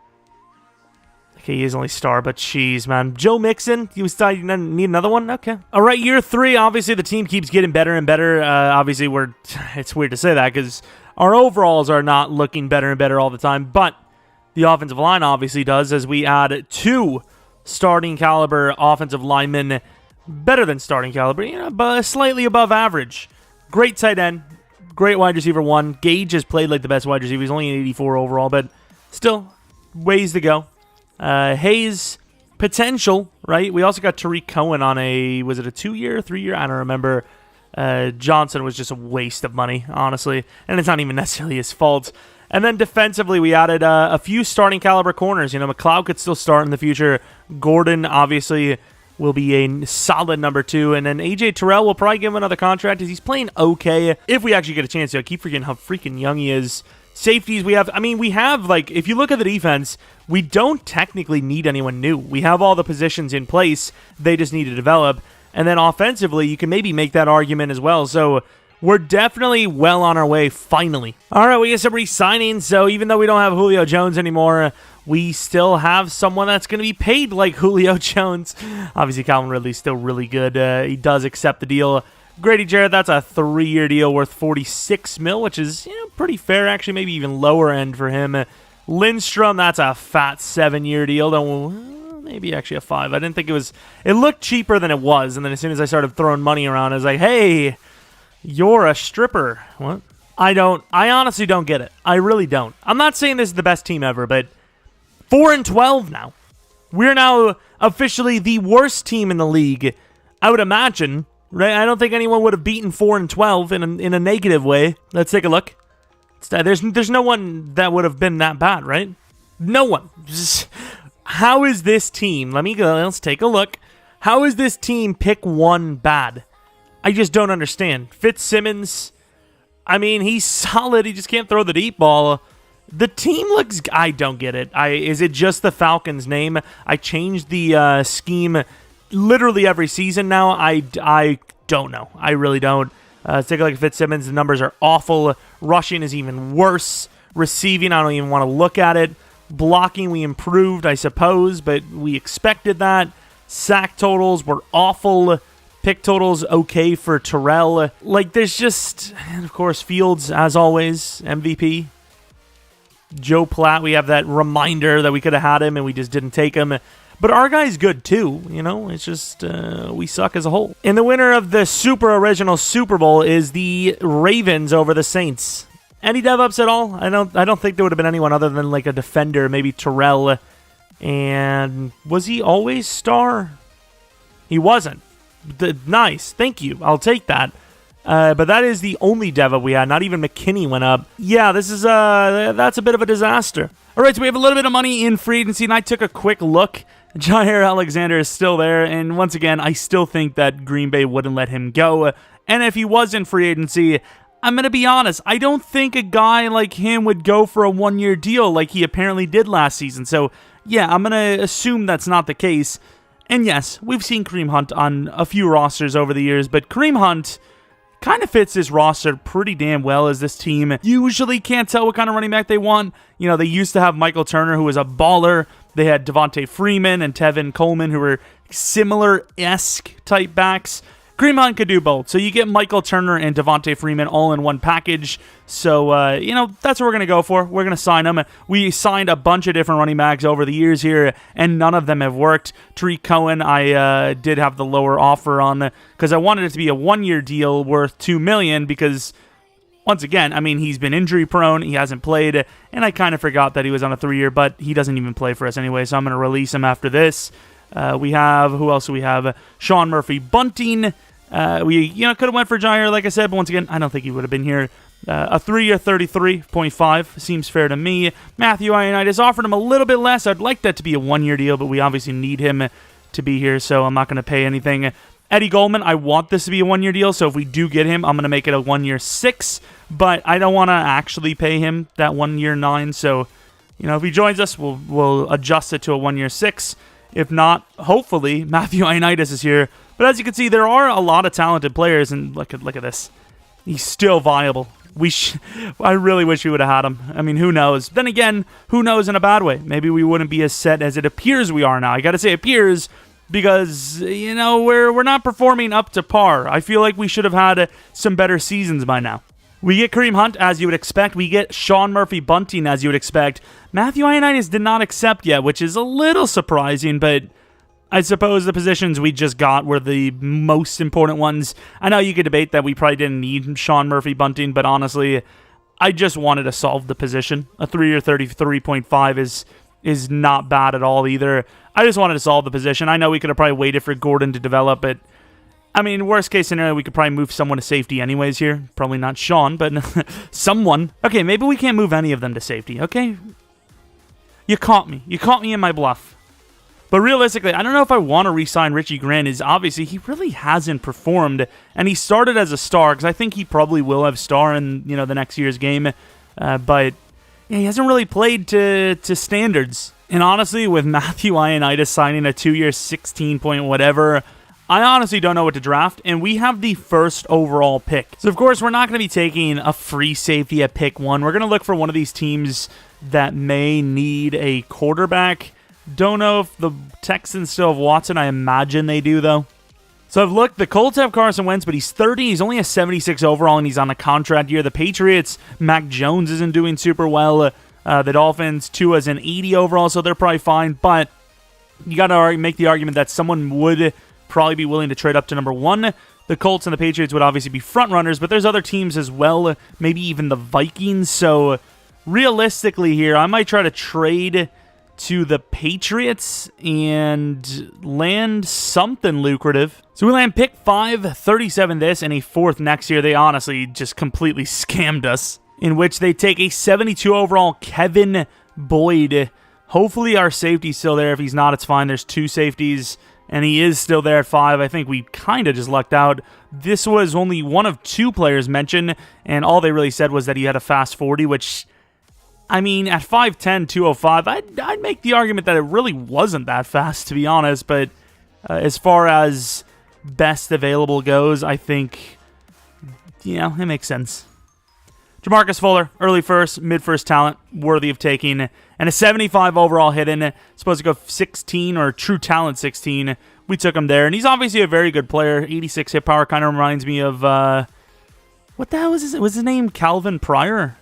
Okay, he is only star, but jeez, man. Joe Mixon, you need another one? Okay. All right, year 3, obviously the team keeps getting better and better. Obviously, it's weird to say that because our overalls are not looking better and better all the time, but the offensive line obviously does, as we add 2 starting caliber offensive linemen, better than starting caliber, but slightly above average. Great tight end, great wide receiver 1. Gage has played like the best wide receiver. He's only an 84 overall, but still, ways to go. Hayes, potential, right? We also got Tariq Cohen on was it a 2-year, 3-year? I don't remember. Johnson was just a waste of money, honestly, and it's not even necessarily his fault. And then defensively, we added a few starting caliber corners. McLeod could still start in the future. Gordon, obviously, will be a solid number 2. And then AJ Terrell will probably give him another contract, as he's playing okay. If we actually get a chance to, I keep forgetting how freaking young he is. Safeties, we have, if you look at the defense, we don't technically need anyone new. We have all the positions in place. They just need to develop. And then offensively, you can maybe make that argument as well. So we're definitely well on our way, finally. All right, we get some re-signings. So even though we don't have Julio Jones anymore, we still have someone that's going to be paid like Julio Jones. Obviously, Calvin Ridley's still really good. He does accept the deal. Grady Jarrett, that's a 3-year deal worth $46 million, which is pretty fair, actually, maybe even lower end for him. Lindstrom, that's a fat 7-year deal. Maybe actually a 5. I didn't think it looked cheaper than it was, and then as soon as I started throwing money around, I was like, hey, you're a stripper. What? I honestly don't get it. I really don't. I'm not saying this is the best team ever, but 4-12 now. We're now officially the worst team in the league, I would imagine, right? I don't think anyone would have beaten 4-12 in a negative way. Let's take a look. There's no one that would have been that bad, right? No one. How is this team? Let's take a look. How is this team pick 1 bad? I just don't understand. Fitzsimmons, he's solid. He just can't throw the deep ball. The team looks... I don't get it. Is it just the Falcons' name? I changed the scheme literally every season now. I don't know. I really don't. Let's take a look at Fitzsimmons. The numbers are awful. Rushing is even worse. Receiving, I don't even want to look at it. Blocking, we improved, I suppose, but we expected that. Sack totals were awful. Pick totals okay for Terrell. There's just... And of course, Fields, as always, MVP. Joe Platt, we have that reminder that we could have had him and we just didn't take him. But our guy's good too, It's just we suck as a whole. And the winner of the super original Super Bowl is the Ravens over the Saints. Any dev ups at all? I don't think there would have been anyone other than a defender, maybe Terrell. And was he always star? He wasn't. Nice, thank you. I'll take that. But that is the only dev up we had. Not even McKinney went up. Yeah, this is that's a bit of a disaster. All right, so we have a little bit of money in free agency, and I took a quick look. Jair Alexander is still there, and once again, I still think that Green Bay wouldn't let him go. And if he was in free agency, I'm going to be honest, I don't think a guy like him would go for a 1-year deal like he apparently did last season. So, yeah, I'm going to assume that's not the case. And yes, we've seen Kareem Hunt on a few rosters over the years, but Kareem Hunt kind of fits this roster pretty damn well, as this team usually can't tell what kind of running back they want. They used to have Michael Turner, who was a baller. They had Devontae Freeman and Tevin Coleman, who were similar-esque type backs. Kareem Hunt could do both. So you get Michael Turner and Devontae Freeman all in one package. So, that's what we're going to go for. We're going to sign them. We signed a bunch of different running backs over the years here, and none of them have worked. Tariq Cohen, I did have the lower offer on because I wanted it to be a 1-year deal worth $2 million because, once again, he's been injury prone. He hasn't played, and I kind of forgot that he was on a 3-year, but he doesn't even play for us anyway, so I'm going to release him after this. We have, who else do we have? Sean Murphy-Bunting. We could have went for Jair, like I said, but once again, I don't think he would have been here. A 3-year 33.5 seems fair to me. Matthew Ioannidis offered him a little bit less. I'd like that to be a 1-year deal, but we obviously need him to be here, so I'm not going to pay anything. Eddie Goldman, I want this to be a 1-year deal, so if we do get him, I'm going to make it a 1-year 6, but I don't want to actually pay him that 1-year 9, so if he joins us, we'll adjust it to a 1-year 6. If not, hopefully, Matthew Ioannidis is here. But as you can see, there are a lot of talented players, and look at this. He's still viable. I really wish we would have had him. Who knows? Then again, who knows in a bad way? Maybe we wouldn't be as set as it appears we are now. I got to say appears because, we're not performing up to par. I feel like we should have had some better seasons by now. We get Kareem Hunt, as you would expect. We get Sean Murphy-Bunting, as you would expect. Matthew Ioannidis did not accept yet, which is a little surprising, but I suppose the positions we just got were the most important ones. I know you could debate that we probably didn't need Sean Murphy-Bunting, but honestly, I just wanted to solve the position. A 3-year 33.5 is not bad at all either. I just wanted to solve the position. I know we could have probably waited for Gordon to develop it. I mean, worst case scenario, we could probably move someone to safety anyways here. Probably not Sean, but someone. Okay, maybe we can't move any of them to safety, okay? You caught me. You caught me in my bluff. But realistically, I don't know if I want to re-sign Richie Grant. Is obviously, he really hasn't performed, and he started as a star, because I think he probably will have star in, the next year's game. But yeah, he hasn't really played to standards. And honestly, with Matthew Ioannidis signing a 2-year 16 point whatever, I honestly don't know what to draft, and we have the first overall pick. So, of course, we're not going to be taking a free safety at pick 1. We're going to look for one of these teams that may need a quarterback. Don't know if the Texans still have Watson. I imagine they do, though. So, I've looked. The Colts have Carson Wentz, but he's 30. He's only a 76 overall, and he's on a contract year. The Patriots, Mac Jones isn't doing super well. The Dolphins, Tua's an 80 overall, so they're probably fine. But you got to make the argument that someone would probably be willing to trade up to number 1. The Colts and the Patriots would obviously be front runners, but there's other teams as well, maybe even the Vikings. So realistically here, I might try to trade to the Patriots and land something lucrative. So we land pick 5, 37 this, and a 4th next year. They honestly just completely scammed us, in which they take a 72 overall Kevin Boyd. Hopefully our safety's still there. If he's not, it's fine. There's 2 safeties. And he is still there at 5. I think we kind of just lucked out. This was only one of 2 players mentioned, and all they really said was that he had a fast 40, which, I mean, at 5'10", 205, I'd make the argument that it really wasn't that fast, to be honest. But as far as best available goes, I think, it makes sense. Jamarcus Fuller, early first, mid-first talent, worthy of taking. And a 75 overall hidden, supposed to go 16 or true talent 16. We took him there. And he's obviously a very good player. 86 hit power kind of reminds me of, what the hell was his name? Calvin Pryor?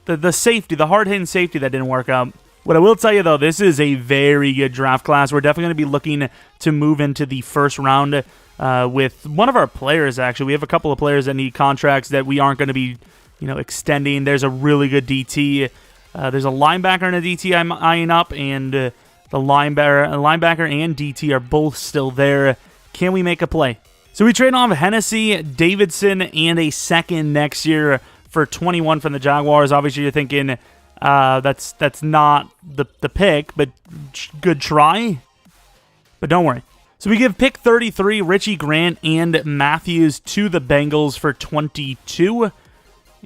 The safety, the hard-hitting safety that didn't work out. What I will tell you, though, this is a very good draft class. We're definitely going to be looking to move into the first round with one of our players, actually. We have a couple of players that need contracts that we aren't going to be, extending. There's a really good DT. There's a linebacker and a DT I'm eyeing up, and the linebacker and DT are both still there. Can we make a play? So we trade off Hennessy, Davidson, and a 2nd next year for 21 from the Jaguars. Obviously, you're thinking that's not the pick, but good try. But don't worry. So we give pick 33, Richie Grant and Matthews to the Bengals for 22.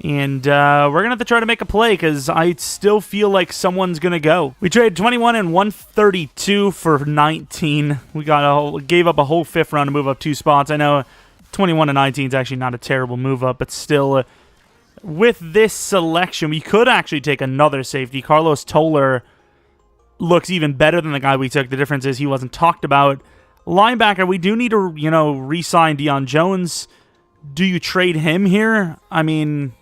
And we're going to have to try to make a play because I still feel like someone's going to go. We traded 21 and 132 for 19. We gave up a whole 5th round to move up 2 spots. I know 21 and 19 is actually not a terrible move up, but still, with this selection, we could actually take another safety. Carlos Toller looks even better than the guy we took. The difference is he wasn't talked about. Linebacker, we do need to, re-sign Deion Jones. Do you trade him here? I mean,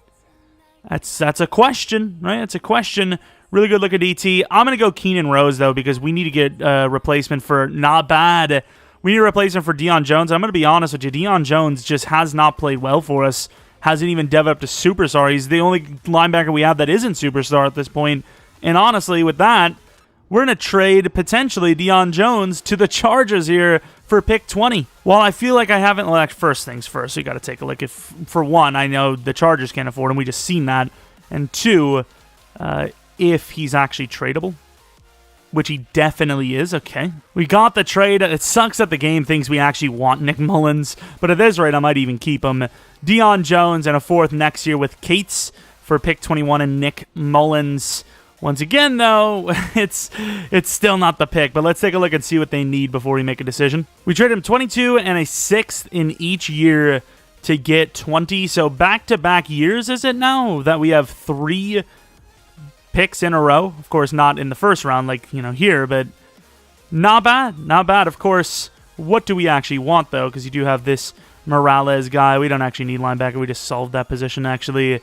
that's a question, right? It's a question. Really good look at DT. I'm going to go Keenan Rose, though, because we need to get a replacement for not bad. We need a replacement for Deion Jones. I'm going to be honest with you. Deion Jones just has not played well for us. Hasn't even developed to superstar. He's the only linebacker we have that isn't superstar at this point. And honestly, with that, we're going to trade, potentially, Deion Jones to the Chargers here for pick 20. While I feel like I haven't, first things first, so you got to take a look. If, for one, I know the Chargers can't afford him. We just seen that. And 2, if he's actually tradable, which he definitely is. Okay. We got the trade. It sucks that the game thinks we actually want Nick Mullins, but at this rate, I might even keep him. Deion Jones and a 4th next year with Cates for pick 21 and Nick Mullins. Once again, though, it's still not the pick, but let's take a look and see what they need before we make a decision. We trade him 22 and a 6th in each year to get 20. So back-to-back years, is it now, that we have 3 picks in a row? Of course, not in the first round like, here, but not bad. Not bad. Of course, what do we actually want, though? Because you do have this Morales guy. We don't actually need linebacker. We just solved that position, actually.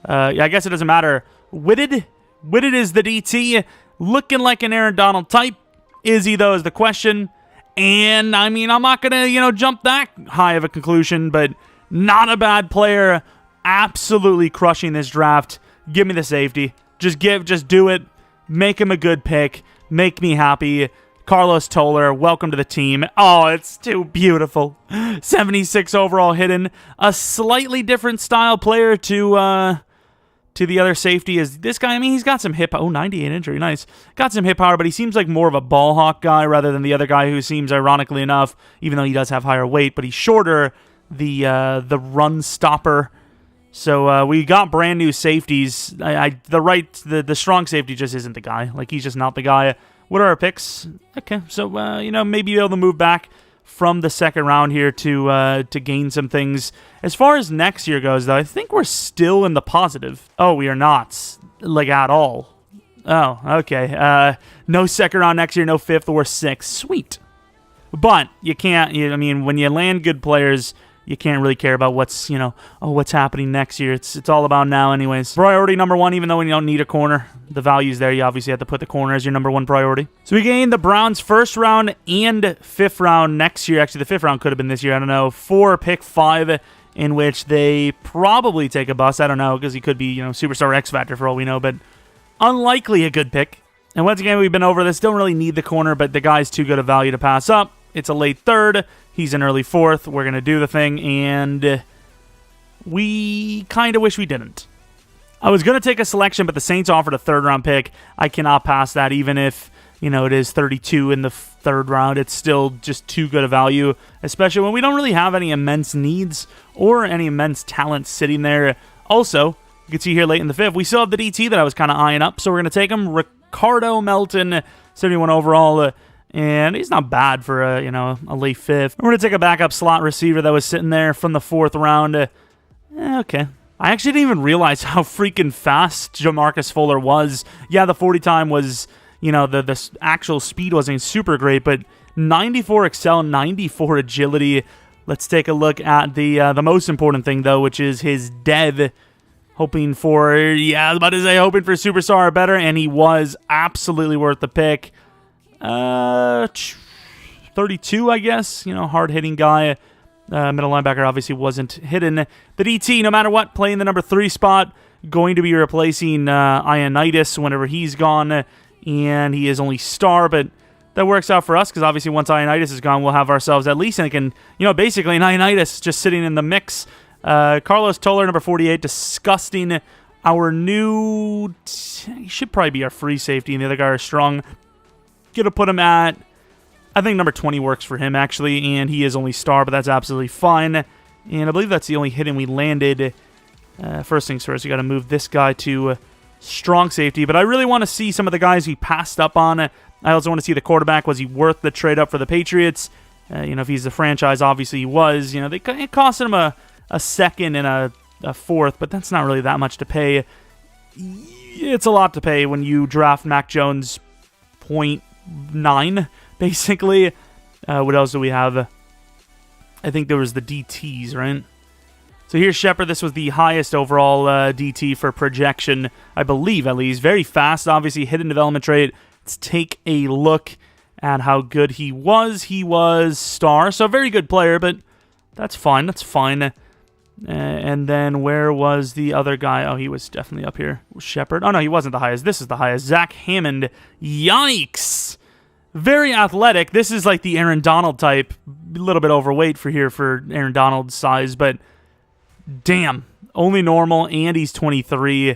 Yeah, I guess it doesn't matter. Witted is the DT. Looking like an Aaron Donald type. Is he, though, is the question. And, I mean, I'm not going to, jump that high of a conclusion, but not a bad player. Absolutely crushing this draft. Give me the safety. Just do it. Make him a good pick. Make me happy. Carlos Toller, welcome to the team. Oh, it's too beautiful. 76 overall hidden. A slightly different style player to the other safety is this guy. I mean, he's got some hip... Oh, 98 injury. Nice. Got some hip power, but he seems like more of a ball hawk guy rather than the other guy who seems, ironically enough, even though he does have higher weight, but he's shorter, the run stopper. So we got brand new safeties. The strong safety just isn't the guy. Like, he's just not the guy. What are our picks? Okay, so maybe be able to move back from the second round here to gain some things. As far as next year goes, though, I think we're still in the positive. Oh, we are not, like, at all. Oh, okay. No second round next year, no fifth or sixth. Sweet. But you can't. I mean, when you land good players, you can't really care about what's happening next year. It's all about now anyways. Priority number one, even though when you don't need a corner, the value's there. You obviously have to put the corner as your number one priority. So we gained the Browns first round and fifth round next year. Actually, the fifth round could have been this year. I don't know. For pick 5, in which they probably take a bust. I don't know, because he could be, superstar X Factor for all we know, but unlikely a good pick. And once again, we've been over this. Don't really need the corner, but the guy's too good a value to pass up. It's a late third. He's an early fourth. We're going to do the thing, and we kind of wish we didn't. I was going to take a selection, but the Saints offered a third-round pick. I cannot pass that, even if, it is 32 in the third round. It's still just too good a value, especially when we don't really have any immense needs or any immense talent sitting there. Also, you can see here late in the fifth, we still have the DT that I was kind of eyeing up, so we're going to take him. Ricardo Melton, 71 overall, and he's not bad for a late fifth. We're going to take a backup slot receiver that was sitting there from the fourth round. Okay. I actually didn't even realize how freaking fast Jamarcus Fuller was. Yeah, the 40 time was, the actual speed wasn't super great, but 94 excel, 94 agility. Let's take a look at the most important thing, though, which is his dev. Hoping for superstar or better, and he was absolutely worth the pick. 32, I guess. Hard-hitting guy. Middle linebacker obviously wasn't hidden. The DT, no matter what, playing the number 3 spot, going to be replacing Ioannidis whenever he's gone, and he is only star, but that works out for us because obviously once Ioannidis is gone, we'll have ourselves at least, basically an Ioannidis just sitting in the mix. Carlos Toller, number 48, disgusting. Our new, he should probably be our free safety, and the other guy is strong. Gonna put him at, I think number 20 works for him, actually, and he is only star, but that's absolutely fine. And I believe that's the only hidden we landed. First things first, we got to move this guy to strong safety, but I really want to see some of the guys he passed up on. I also want to see the quarterback. Was he worth the trade up for the Patriots? If he's the franchise, obviously he was. It cost him a second and a fourth, but that's not really that much to pay. It's a lot to pay when you draft Mac Jones 0.9, basically. What else do we have? I think there was the DTs, right? So here's Shepard. This was the highest overall DT for projection, I believe, at least. Very fast, obviously, hidden development trait. Let's take a look at how good he was. He was star, so a very good player, but that's fine. That's fine. And then where was the other guy? Oh, he was definitely up here. Shepard. Oh, no, he wasn't the highest. This is the highest. Zach Hammond. Yikes. Very athletic. This is like the Aaron Donald type. A little bit overweight for Aaron Donald's size, but damn. Only normal, and he's 23.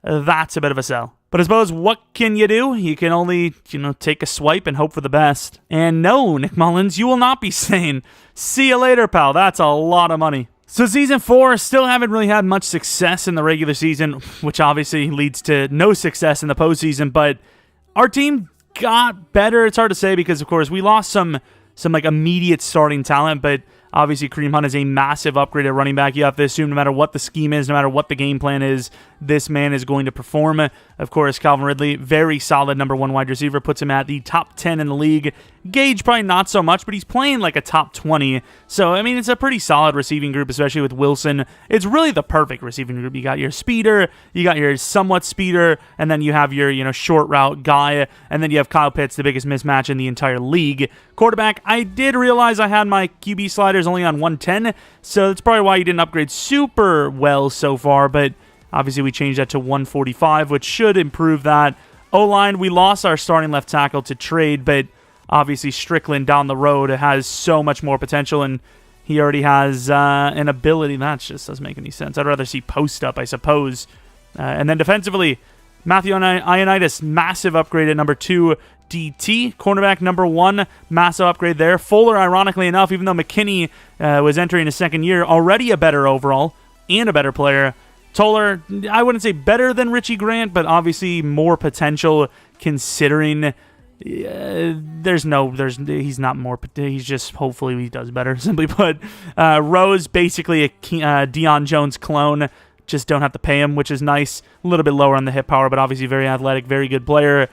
That's a bit of a sell. But I suppose, what can you do? You can only, take a swipe and hope for the best. And no, Nick Mullins, you will not be saying, see you later, pal. That's a lot of money. So Season 4, still haven't really had much success in the regular season, which obviously leads to no success in the postseason, but our team got better. It's hard to say because, of course, we lost some like immediate starting talent, but obviously Kareem Hunt is a massive upgrade at running back. You have to assume no matter what the scheme is, no matter what the game plan is, this man is going to perform. Of course, Calvin Ridley, very solid number 1 wide receiver, puts him at the top 10 in the league. Gage, probably not so much, but he's playing like a top 20. So, I mean, it's a pretty solid receiving group, especially with Wilson. It's really the perfect receiving group. You got your speeder, you got your somewhat speeder, and then you have your, short route guy, and then you have Kyle Pitts, the biggest mismatch in the entire league. Quarterback, I did realize I had my QB sliders only on 110, so that's probably why you didn't upgrade super well so far, but obviously we changed that to 145, which should improve that. O-line, we lost our starting left tackle to trade, but obviously Strickland down the road has so much more potential, and he already has an ability. That just doesn't make any sense. I'd rather see post up, I suppose. And then defensively, Matthew Ioannidis, massive upgrade at number 2. DT, cornerback number 1, massive upgrade there. Fuller, ironically enough, even though McKinney was entering his second year, already a better overall and a better player. Toller, I wouldn't say better than Richie Grant, but obviously more potential considering he's not more, he's just, hopefully he does better, simply put. Rose, basically a Deion Jones clone, just don't have to pay him, which is nice. A little bit lower on the hit power, but obviously very athletic, very good player.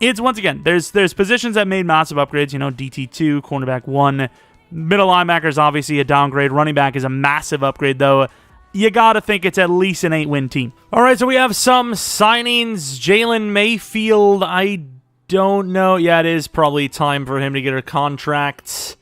It's, once again, there's positions that made massive upgrades, DT2, cornerback 1. Middle linebacker is obviously a downgrade. Running back is a massive upgrade, though. You got to think it's at least an 8-win team. All right, so we have some signings. Jalen Mayfield, I don't know. Yeah, it is probably time for him to get a contract.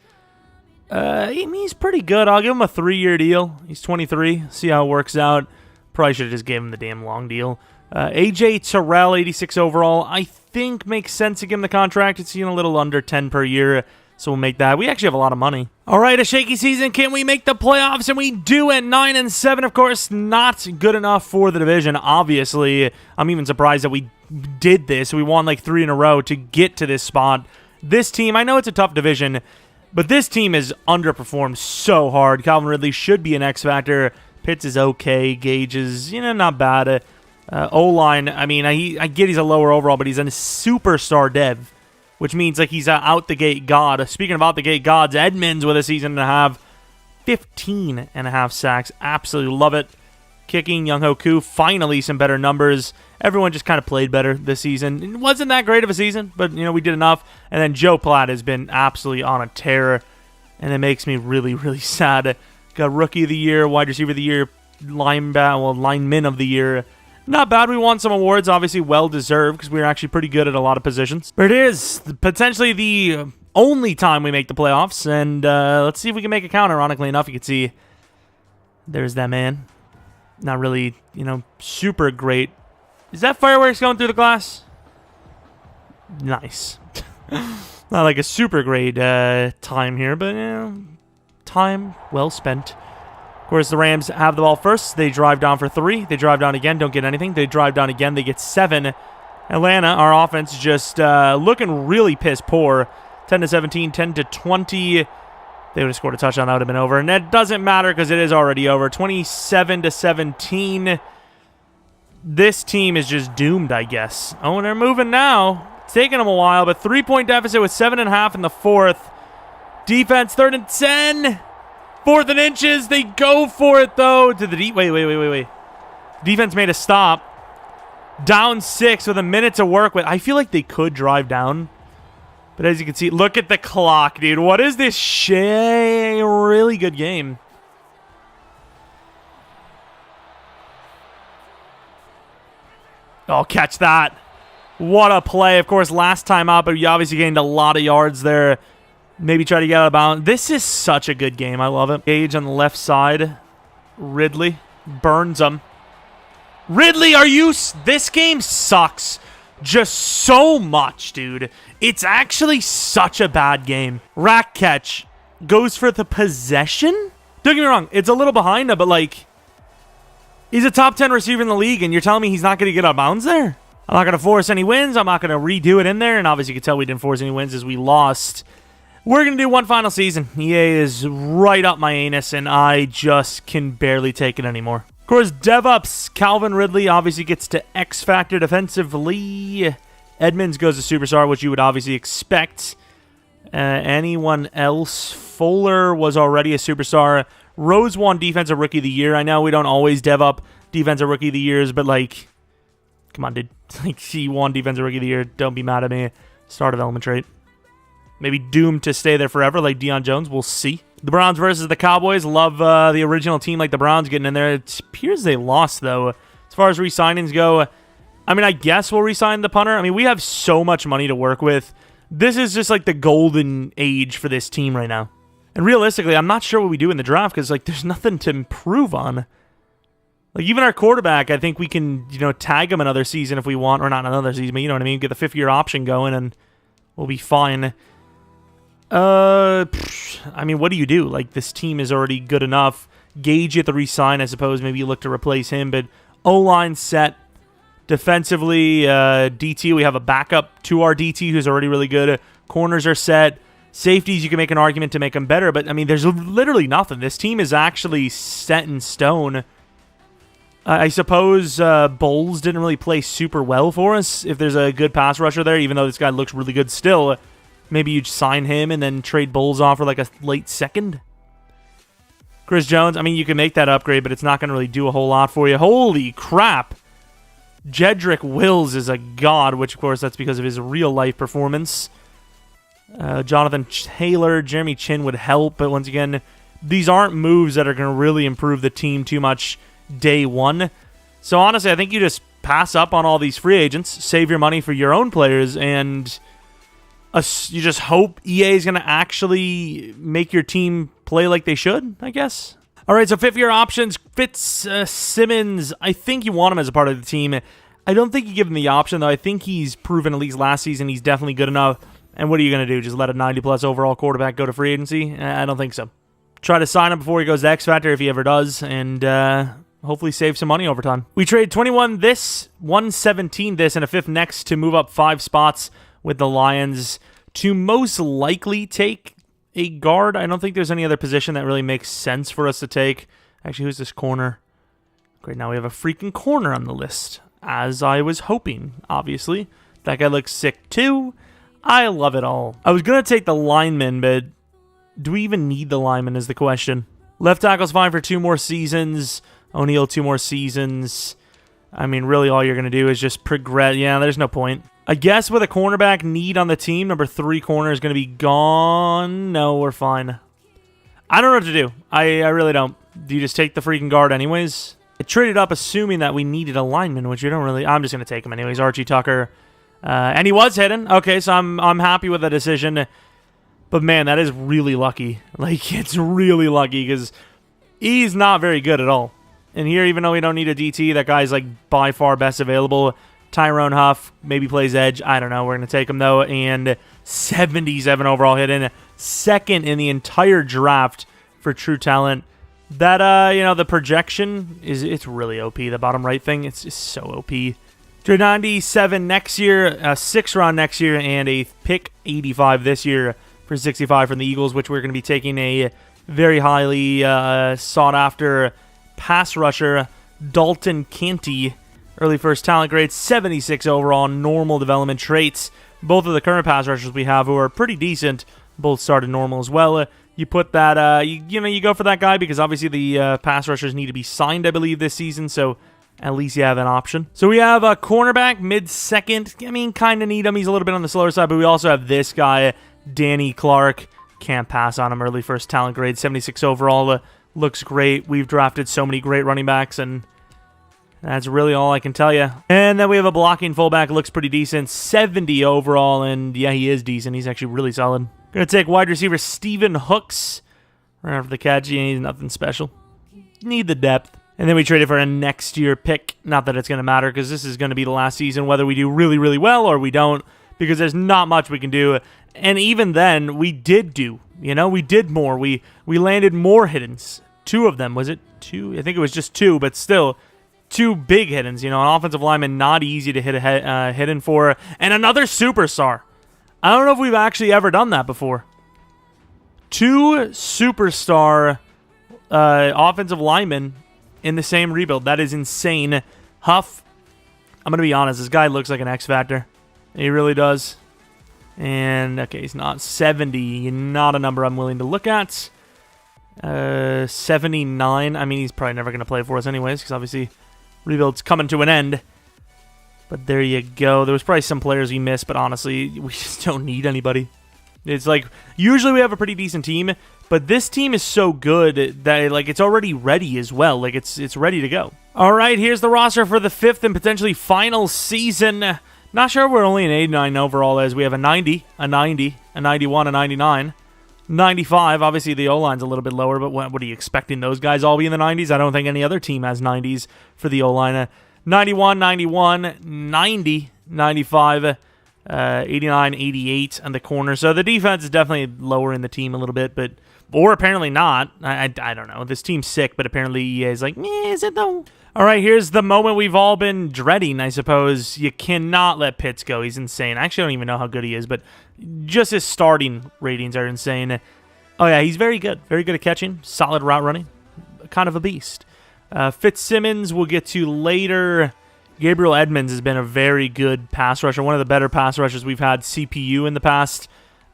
He's pretty good. I'll give him a 3-year deal. He's 23. See how it works out. Probably should have just gave him the damn long deal. AJ Terrell, 86 overall, I think makes sense to give him the contract. It's a little under 10 per year, so we'll make that. We actually have a lot of money. All right, a shaky season. Can we make the playoffs? And we do at 9-7. Of course, not good enough for the division, obviously. I'm even surprised that we did this. We won like 3 in a row to get to this spot. This team, I know it's a tough division, but this team has underperformed so hard. Calvin Ridley should be an X factor. Pitts is okay. Gage is, not bad. O-line, I mean, I get he's a lower overall, but he's a superstar dev, which means like he's out the gate god. Speaking of out the gate gods, Edmonds with a season and a half, 15 and a half sacks. Absolutely love it. Kicking, Young Hoku, finally some better numbers. Everyone just kind of played better this season. It wasn't that great of a season, but we did enough. And then Joe Platt has been absolutely on a tear, and it makes me really, really sad. Got Rookie of the Year, Wide Receiver of the Year, Lineman of the Year. Not bad. We won some awards, obviously well-deserved, because we were actually pretty good at a lot of positions. But it is potentially the only time we make the playoffs, and let's see if we can make it count. Ironically enough, you can see there's that man. Not really, super great. Is that fireworks going through the glass? Nice. Not like a super great time here, but time well spent. Of course, the Rams have the ball first. They drive down for 3. They drive down again, don't get anything. They drive down again, they get 7. Atlanta, our offense, just looking really piss poor. 10-17, 10-20. They would have scored a touchdown, that would have been over. And that doesn't matter because it is already over. 27-17. This team is just doomed, I guess. Oh, and they're moving now. It's taking them a while, but 3-point deficit with 7.5 in the fourth. Defense, 3rd and 10. 4th and inches. They go for it, though. To the deep. Wait. Defense made a stop. Down 6 with a minute to work with. I feel like they could drive down. But as you can see, look at the clock, dude. What is this shit? Really good game. Oh, catch that. What a play. Of course, last time out, but you obviously gained a lot of yards there. Maybe try to get out of bounds. This is such a good game. I love it. Gage on the left side. Ridley burns him. Ridley, are you... This game sucks just so much, dude. It's actually such a bad game. Rack catch goes for the possession? Don't get me wrong. It's a little behind him, but like... He's a top 10 receiver in the league, and you're telling me he's not going to get out of bounds there? I'm not going to force any wins. I'm not going to redo it in there. And obviously, you can tell we didn't force any wins as we lost. We're going to do one final season. EA is right up my anus, and I just can barely take it anymore. Of course, DevUps, Calvin Ridley obviously gets to X Factor defensively. Edmonds goes to Superstar, which you would obviously expect. Anyone else? Fuller was already a Superstar. Rose won Defensive Rookie of the Year. I know we don't always dev up defensive rookie of the years, but like, come on, dude. Like, he won defensive rookie of the year. Don't be mad at me. Star development trait. Maybe doomed to stay there forever, like Deion Jones. We'll see. The Browns versus the Cowboys. Love the original team, like the Browns, getting in there. It appears they lost, though. As far as re-signings go, I mean, I guess we'll re-sign the punter. I mean, we have so much money to work with. This is just like the golden age for this team right now. And realistically, I'm not sure what we do in the draft because, like, there's nothing to improve on. Like, even our quarterback, I think we can, tag him another season if we want. Or not another season, but you know what I mean? Get the 5th-year option going and we'll be fine. I mean, what do you do? Like, this team is already good enough. Gage, you have to re-sign, I suppose. Maybe you look to replace him. But O-line set. Defensively, DT, we have a backup to our DT who's already really good. Corners are set. Safeties, you can make an argument to make them better. But, I mean, there's literally nothing. This team is actually set in stone. I suppose Bowles didn't really play super well for us. If there's a good pass rusher there, even though this guy looks really good still, maybe you'd sign him and then trade Bowles off for like a late second. Chris Jones, I mean, you can make that upgrade, but it's not going to really do a whole lot for you. Holy crap. Jedrick Wills is a god, which, of course, that's because of his real-life performance. Jonathan Taylor, Jeremy Chin would help, but once again, these aren't moves that are going to really improve the team too much day one. So, honestly, I think you just pass up on all these free agents, save your money for your own players, and you just hope EA is going to actually make your team play like they should, I guess. All right, so 5th-year options. Fitzsimmons, I think you want him as a part of the team. I don't think you give him the option, though. I think he's proven, at least last season, he's definitely good enough. And what are you going to do? Just let a 90-plus overall quarterback go to free agency? I don't think so. Try to sign him before he goes to X Factor if he ever does, and hopefully save some money over time. We trade 21 this, 117 this, and a 5th next to move up 5 spots with the Lions to most likely take a guard. I don't think there's any other position that really makes sense for us to take. Actually, who's this corner? Great, now we have a freaking corner on the list, as I was hoping, obviously. That guy looks sick, too. I love it all. I was going to take the lineman, but do we even need the lineman is the question. Left tackle's fine for 2 more seasons. O'Neal, 2 more seasons. I mean, really all you're going to do is just progress. Yeah, there's no point. I guess with a cornerback need on the team, number 3 corner is going to be gone. No, we're fine. I don't know what to do. I really don't. Do you just take the freaking guard anyways? I traded up assuming that we needed a lineman, which you don't really... I'm just going to take him anyways. Archie Tucker. And he was hidden. Okay, so I'm happy with the decision. But man, that is really lucky. Like, it's really lucky because he's not very good at all. And here, even though we don't need a DT, that guy's like by far best available. Tyrone Huff maybe plays edge. I don't know. We're going to take him, though. And 77 overall hidden. 2nd in the entire draft for true talent. That, the projection, it's really OP. The bottom right thing, it's just so OP. 97 next year, a 6th round next year, and a pick 85 this year for 65 from the Eagles, which we're going to be taking a very highly sought-after pass rusher, Dalton Canty. Early first talent grade, 76 overall, normal development traits. Both of the current pass rushers we have who are pretty decent, both started normal as well. You put that, you go for that guy because obviously the pass rushers need to be signed, I believe, this season, so at least you have an option. So we have a cornerback, mid-second. I mean, kind of need him. He's a little bit on the slower side, but we also have this guy, Danny Clark. Can't pass on him. Early first talent grade, 76 overall. Looks great. We've drafted so many great running backs, and that's really all I can tell you. And then we have a blocking fullback. Looks pretty decent. 70 overall, and yeah, he is decent. He's actually really solid. Going to take wide receiver Stephen Hooks. Right after the catch. He's nothing special. Need the depth. And then we traded for a next year pick. Not that it's going to matter because this is going to be the last season, whether we do really, really well or we don't, because there's not much we can do. And even then, we did do. We did more. We landed more hiddens. 2 of them. Was it 2? I think it was just 2, but still 2 big hiddens. An offensive lineman, not easy to hit a hidden for. And another superstar. I don't know if we've actually ever done that before. 2 superstar offensive linemen in the same rebuild. That is insane. Huff, I'm going to be honest, this guy looks like an X Factor. He really does. And, okay, he's not 70. Not a number I'm willing to look at. 79. I mean, he's probably never going to play for us anyways, because obviously rebuild's coming to an end. But there you go. There was probably some players we missed, but honestly, we just don't need anybody. It's like, usually we have a pretty decent team, but this team is so good that like it's already ready as well. Like it's ready to go. All right, here's the roster for the 5th and potentially final season. Not sure we're only an 89 overall as we have a 90, a 90, a 91, a 99, 95. Obviously, the O-line's a little bit lower, but what are you expecting those guys all be in the 90s? I don't think any other team has 90s for the O-line. 91, 91, 90, 95, 89, 88 on the corner. So the defense is definitely lower in the team a little bit, but or apparently not. I don't know. This team's sick, but apparently EA is like, is it though? All right, here's the moment we've all been dreading, I suppose. You cannot let Pitts go. He's insane. I actually don't even know how good he is, but just his starting ratings are insane. Oh, yeah, he's very good. Very good at catching. Solid route running. Kind of a beast. Fitzsimmons we'll get to later. Gabriel Edmonds has been a very good pass rusher. One of the better pass rushers we've had. CPU in the past.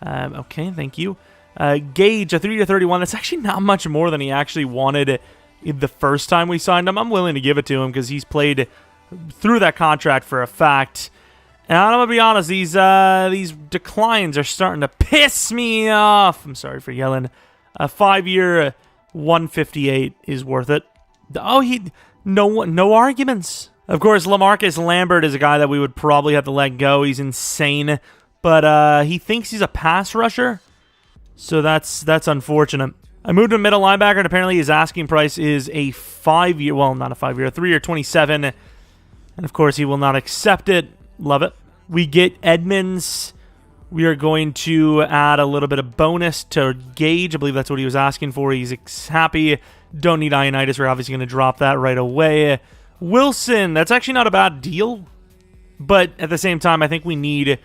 Okay, thank you. Gage, a 3-31. That's actually not much more than he actually wanted the first time we signed him. I'm willing to give it to him because he's played through that contract for a fact. And I'm going to be honest, these declines are starting to piss me off. I'm sorry for yelling. A 5-year 158 is worth it. Oh, no arguments. Of course, LaMarcus Lambert is a guy that we would probably have to let go. He's insane. But he thinks he's a pass rusher. So that's unfortunate. I moved to middle linebacker, and apparently his asking price is a 5-year, well, not a 5-year, a 3-year 27. And of course, he will not accept it. Love it. We get Edmonds. We are going to add a little bit of bonus to Gage. I believe that's what he was asking for. He's happy. Don't need Ionitis. We're obviously going to drop that right away. Wilson, that's actually not a bad deal. But at the same time, I think we need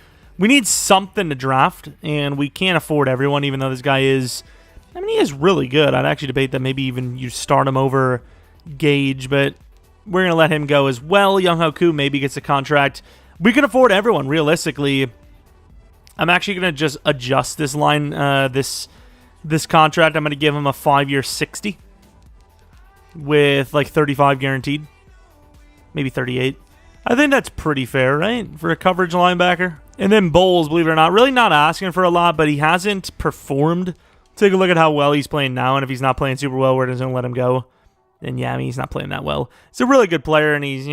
something to draft, and we can't afford everyone, even though this guy is, I mean, he is really good. I'd actually debate that maybe even you start him over Gage, but we're going to let him go as well. Young Hoku maybe gets a contract. We can afford everyone, realistically. I'm actually going to just adjust this line, this contract. I'm going to give him a 5-year 60 with like 35 guaranteed, maybe 38. I think that's pretty fair, right, for a coverage linebacker. And then Bowles, believe it or not, really not asking for a lot, but he hasn't performed. Take a look at how well he's playing now, and if he's not playing super well, we're just going to let him go. And yeah, I mean, he's not playing that well. He's a really good player, and he's,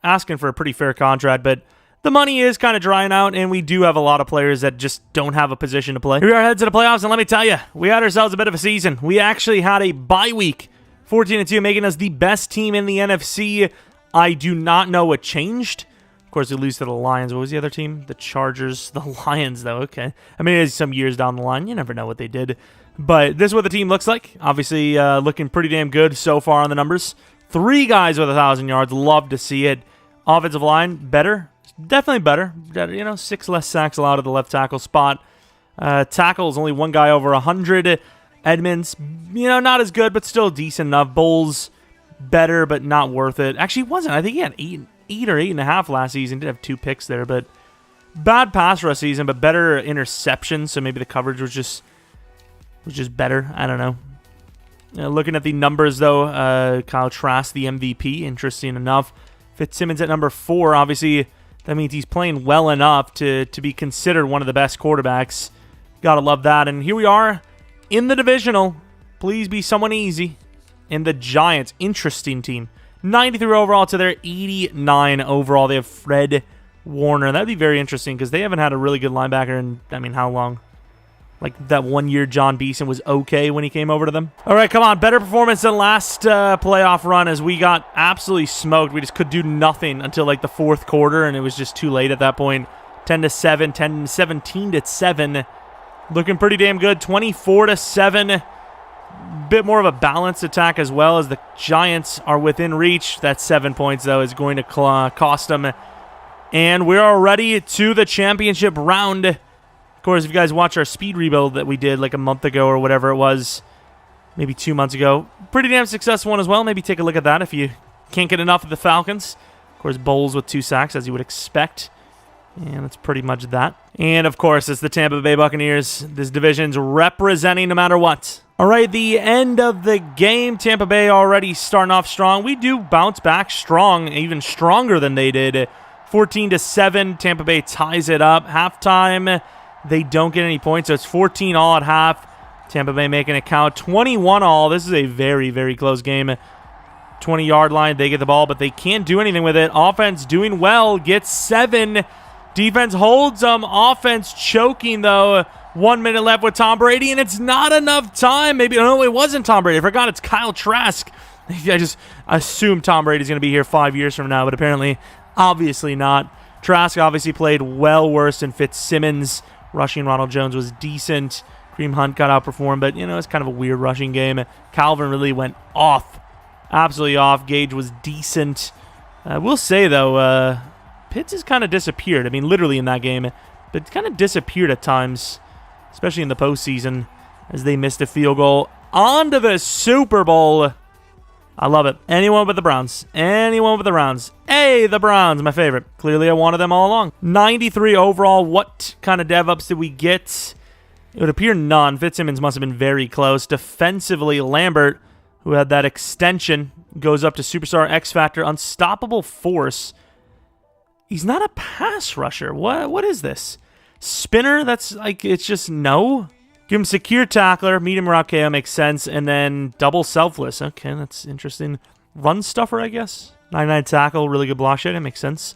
asking for a pretty fair contract, but the money is kind of drying out, and we do have a lot of players that just don't have a position to play. Here we are, headed to the playoffs, and let me tell you, we had ourselves a bit of a season. We actually had a bye week, 14-2, making us the best team in the NFC. I do not know what changed. Of course, we lose to the Lions. What was the other team? The Chargers. The Lions, though. Okay. I mean, it's some years down the line. You never know what they did. But this is what the team looks like. Obviously, looking pretty damn good so far on the numbers. 3 guys with 1,000 yards. Love to see it. Offensive line, better. Definitely better. 6 less sacks allowed at the left tackle spot. Tackles, only 1 guy over 100. Edmonds, not as good, but still decent enough. Bowles, better, but not worth it. Actually, wasn't. I think he had 8 or 8.5 last season. Did have 2 picks there, but bad pass rush season, but better interceptions. So maybe the coverage was just better. I don't know. Looking at the numbers, though, Kyle Trask, the MVP, interesting enough. Fitzsimmons at number 4. Obviously, that means he's playing well enough to be considered one of the best quarterbacks. Gotta love that. And here we are in the divisional. Please be someone easy. And the Giants, interesting team. 93 overall to their 89 overall. They have Fred Warner. That'd be very interesting because they haven't had a really good linebacker in, I mean, how long? Like that 1 year John Beeson was okay when he came over to them. All right, come on. Better performance than last playoff run as we got absolutely smoked. We just could do nothing until like the 4th quarter, and it was just too late at that point. 10-7, 17-7. Looking pretty damn good. 24-7. Bit more of a balanced attack as well as the Giants are within reach. That 7 points, though, is going to cost them. And we're already to the championship round. Of course, if you guys watch our speed rebuild that we did like a month ago or whatever it was, maybe 2 months ago, pretty damn successful one as well. Maybe take a look at that if you can't get enough of the Falcons. Of course, Bowles with 2 sacks, as you would expect. And that's pretty much that. And, of course, it's the Tampa Bay Buccaneers. This division's representing no matter what. All right, the end of the game. Tampa Bay already starting off strong. We do bounce back strong, even stronger than they did. 14-7, Tampa Bay ties it up. Halftime, they don't get any points, so it's 14 all at half. Tampa Bay making it count. 21 all. This is a very, very close game. 20-yard line, they get the ball, but they can't do anything with it. Offense doing well, gets 7. Defense holds them. Offense choking, though. 1 minute left with Tom Brady, and it's not enough time. Maybe, no, it wasn't Tom Brady. I forgot it's Kyle Trask. I just assumed Tom Brady's going to be here 5 years from now, but apparently, obviously not. Trask obviously played well worse than Fitzsimmons. Rushing Ronald Jones was decent. Kareem Hunt got outperformed, but, it's kind of a weird rushing game. Calvin really went off. Absolutely off. Gage was decent. We'll say, though, Pitts has kind of disappeared. I mean, literally in that game. But kind of disappeared at times, especially in the postseason, as they missed a field goal. On to the Super Bowl. I love it. Anyone but the Browns. Anyone but the Browns. Hey, the Browns, my favorite. Clearly, I wanted them all along. 93 overall. What kind of dev-ups did we get? It would appear none. Fitzsimmons must have been very close. Defensively, Lambert, who had that extension, goes up to Superstar X Factor, Unstoppable Force. He's not a pass rusher. What is this? Spinner? That's like, it's just no. Give him Secure Tackler. Medium Rock KO makes sense. And then Double Selfless. Okay, that's interesting. Run Stuffer, I guess. 99 Tackle. Really good block shot. It makes sense.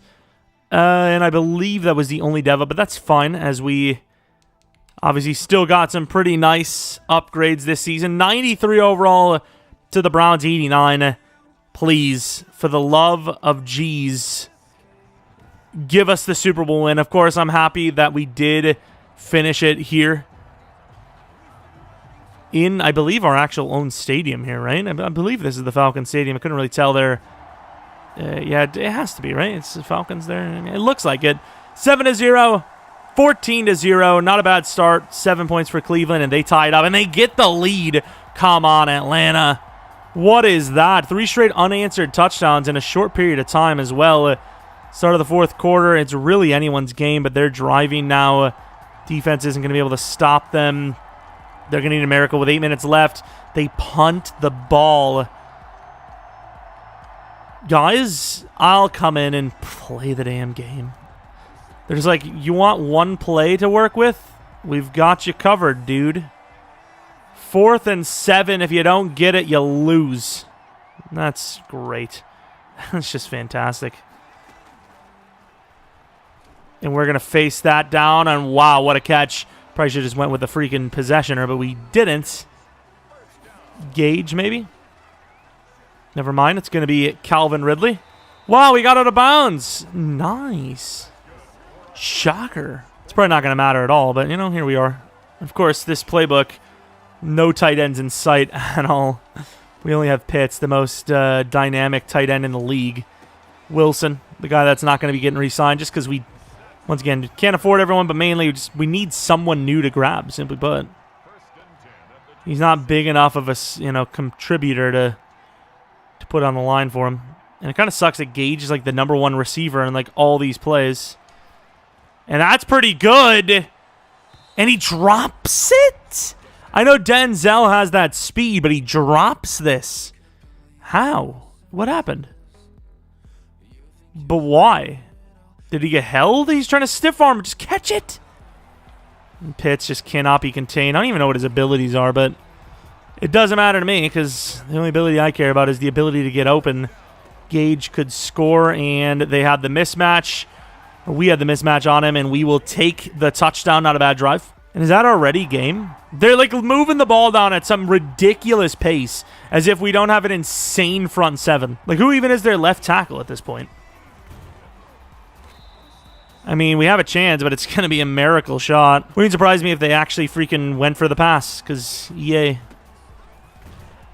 And I believe that was the only dev up, but that's fine, as we obviously still got some pretty nice upgrades this season. 93 overall to the Browns, 89. Please, for the love of G's, give us the Super Bowl win. Of course, I'm happy that we did finish it here in, I believe, our actual own stadium here, right? I believe this is the Falcons Stadium. I couldn't really tell there. Yeah, it has to be, right? It's the Falcons there. I mean, it looks like it. 7-0, 14-0. Not a bad start. 7 points for Cleveland, and they tied up, and they get the lead. Come on, Atlanta. What is that? 3 straight unanswered touchdowns in a short period of time as well. Start of the fourth quarter, it's really anyone's game, but they're driving now. Defense isn't going to be able to stop them. They're going to need a miracle with 8 minutes left. They punt the ball. Guys, I'll come in and play the damn game. They're just like, you want one play to work with? We've got you covered, dude. 4th and 7. If you don't get it, you lose. That's great. That's just fantastic. And we're going to face that down, and wow, what a catch. Probably should have just went with the freaking possessioner, but we didn't. Gage, maybe? Never mind, it's going to be Calvin Ridley. Wow, we got out of bounds. Nice. Shocker. It's probably not going to matter at all, but, here we are. Of course, this playbook, no tight ends in sight at all. We only have Pitts, the most dynamic tight end in the league. Wilson, the guy that's not going to be getting re-signed just because we, once again, can't afford everyone, but mainly we need someone new to grab, simply put. He's not big enough of a contributor to put on the line for him. And it kind of sucks that Gage is like the #1 receiver in like all these plays. And that's pretty good. And he drops it? I know Denzel has that speed, but he drops this. How? What happened? But why? Did he get held? He's trying to stiff arm. Just catch it. And Pitts just cannot be contained. I don't even know what his abilities are, but it doesn't matter to me because the only ability I care about is the ability to get open. Gage could score, and they had the mismatch. We had the mismatch on him, and we will take the touchdown. Not a bad drive. And is that already game? They're like moving the ball down at some ridiculous pace as if we don't have an insane front seven. Like, who even is their left tackle at this point? I mean, we have a chance, but it's going to be a miracle shot. Wouldn't surprise me if they actually freaking went for the pass, because yay.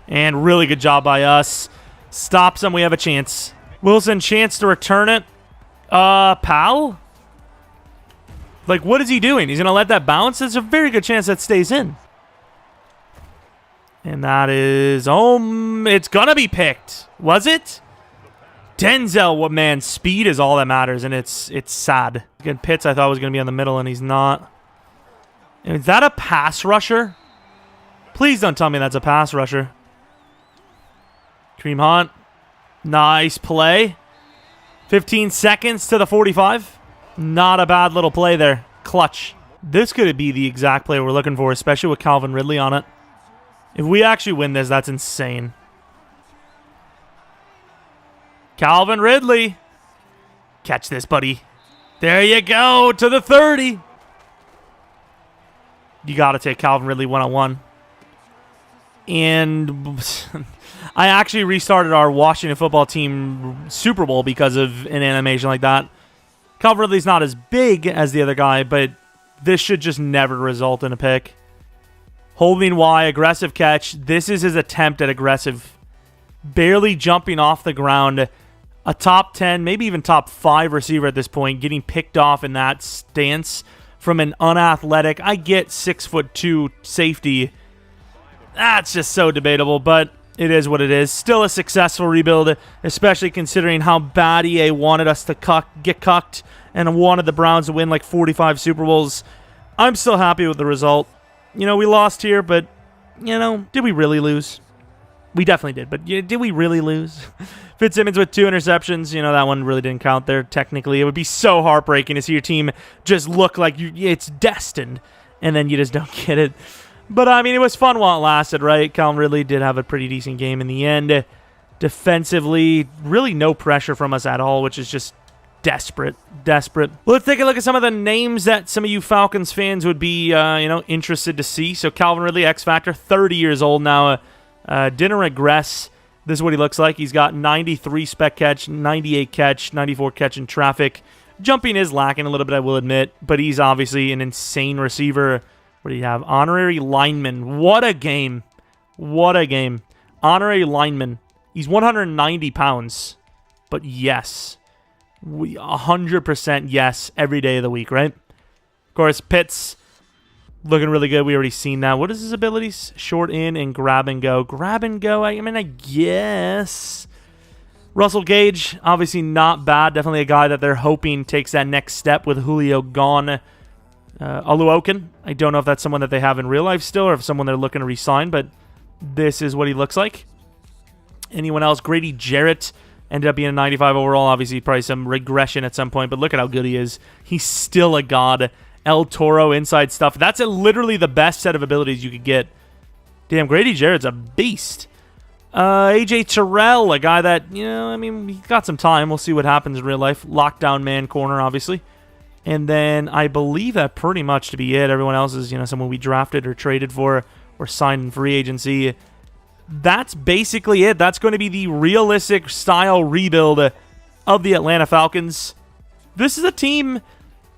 And really good job by us. Stops them. We have a chance. Wilson, chance to return it. Pal? Like, what is he doing? He's going to let that bounce? There's a very good chance that stays in. And that is... it's going to be picked. Was it? Denzel, what man, speed is all that matters, and it's sad. Again, Pitts I thought was going to be on the middle, and he's not. Is that a pass rusher? Please don't tell me that's a pass rusher. Kareem Hunt. Nice play. 15 seconds to the 45. Not a bad little play there. Clutch. This could be the exact play we're looking for, especially with Calvin Ridley on it. If we actually win this, that's insane. Calvin Ridley. Catch this, buddy. There you go, to the 30. You got to take Calvin Ridley one-on-one. And I actually restarted our Washington football team Super Bowl because of an animation like that. Calvin Ridley's not as big as the other guy, but this should just never result in a pick. Holding Y, aggressive catch. This is his attempt at aggressive. Barely jumping off the ground. A top 10, maybe even top 5 receiver at this point, getting picked off in that stance from an unathletic, I get 6'2" safety. That's just so debatable, but it is what it is. Still a successful rebuild, especially considering how bad EA wanted us to get cucked and wanted the Browns to win like 45 Super Bowls. I'm still happy with the result. You know, we lost here, but, you know, did we really lose? We definitely did, but did we really lose? Fitzsimmons with 2 interceptions. You know, that one really didn't count there, technically. It would be so heartbreaking to see your team just look like it's destined, and then you just don't get it. But, I mean, it was fun while it lasted, right? Calvin Ridley did have a pretty decent game in the end. Defensively, really no pressure from us at all, which is just desperate. Well, let's take a look at some of the names that some of you Falcons fans would be, interested to see. So, Calvin Ridley, X Factor, 30 years old now. Didn't regress. This is what he looks like. He's got 93 spec catch, 98 catch, 94 catch in traffic. Jumping is lacking a little bit, I will admit, but he's obviously an insane receiver. What do you have? Honorary lineman. What a game. What a game. Honorary lineman. He's 190 pounds. But yes. 100% yes every day of the week, right? Of course, Pitts looking really good. We already seen that. What is his abilities? Short in and grab and go. Grab and go, I mean, I guess. Russell Gage, obviously not bad. Definitely a guy that they're hoping takes that next step with Julio gone. Oluokun, I don't know if that's someone that they have in real life still or if someone they're looking to re-sign, but this is what he looks like. Anyone else? Grady Jarrett ended up being a 95 overall. Obviously, probably some regression at some point, but look at how good he is. He's still a god. El Toro inside stuff. That's literally the best set of abilities you could get. Damn, Grady Jarrett's a beast. AJ Terrell, a guy that, he's got some time. We'll see what happens in real life. Lockdown man corner, obviously. And then I believe that pretty much to be it. Everyone else is, someone we drafted or traded for or signed in free agency. That's basically it. That's going to be the realistic style rebuild of the Atlanta Falcons. This is a team,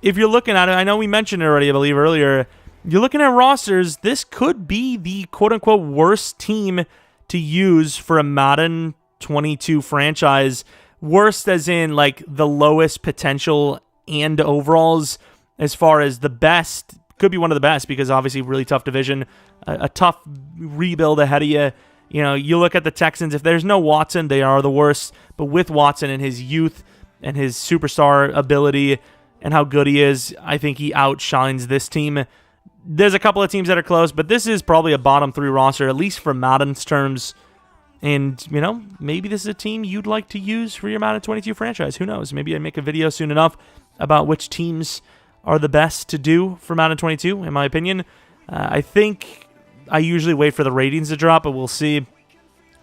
if you're looking at it, I know we mentioned it already, I believe, earlier. You're looking at rosters, this could be the quote-unquote worst team to use for a Madden 22 franchise. Worst as in, like, the lowest potential and overalls as far as the best. Could be one of the best because obviously really tough division, a tough rebuild ahead of you. You look at the Texans. If there's no Watson, they are the worst. But with Watson and his youth and his superstar ability and how good he is, I think he outshines this team. There's a couple of teams that are close, but this is probably a bottom 3 roster, at least for Madden's terms. And, maybe this is a team you'd like to use for your Madden 22 franchise. Who knows? Maybe I make a video soon enough about which teams are the best to do for Madden 22, in my opinion. I think I usually wait for the ratings to drop, but we'll see.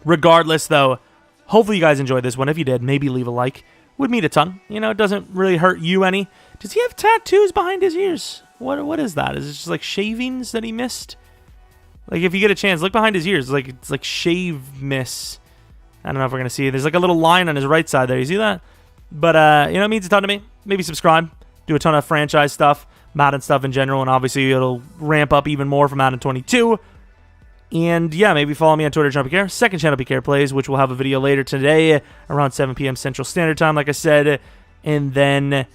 Regardless, though, hopefully you guys enjoyed this one. If you did, maybe leave a like. Would mean a ton. It doesn't really hurt you any. Does he have tattoos behind his ears? What is that? Is it just like shavings that he missed? Like, if you get a chance, look behind his ears. It's like shave miss. I don't know if we're going to see it. There's like a little line on his right side there. You see that? But, it means a ton to me. Maybe subscribe. Do a ton of franchise stuff, Madden stuff in general, and obviously it'll ramp up even more for Madden 22. And, yeah, maybe follow me on Twitter, Jeromepkr. Second channel, PK Plays, which will have a video later today around 7 p.m. Central Standard Time, like I said. And then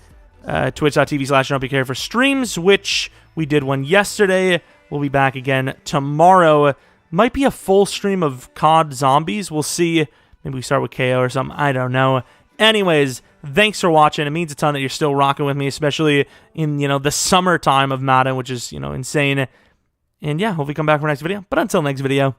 twitch.tv/Jeromepkr for streams, which we did one yesterday. We'll be back again tomorrow. Might be a full stream of COD Zombies. We'll see. Maybe we start with KO or something. I don't know. Anyways, thanks for watching. It means a ton that you're still rocking with me, especially in, the summertime of Madden, which is, insane. And yeah, hopefully come back for next video. But until next video,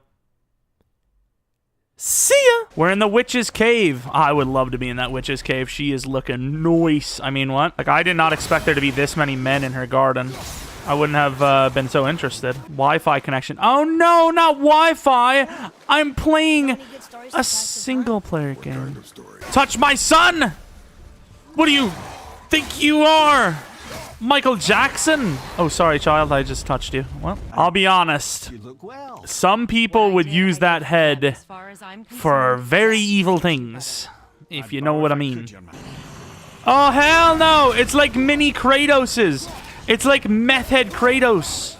see ya! We're in the witch's cave. I would love to be in that witch's cave. She is looking nice. I mean, what? Like, I did not expect there to be this many men in her garden. I wouldn't have been so interested. Wi-Fi connection. Oh no, not Wi-Fi! I'm playing a single-player game. Touch my son! What do you think you are? Michael Jackson? Oh, sorry, child. I just touched you. Well, I'll be honest. Some people would use that head for very evil things, if you know what I mean. Oh, hell no! It's like mini Kratos's. It's like meth head Kratos.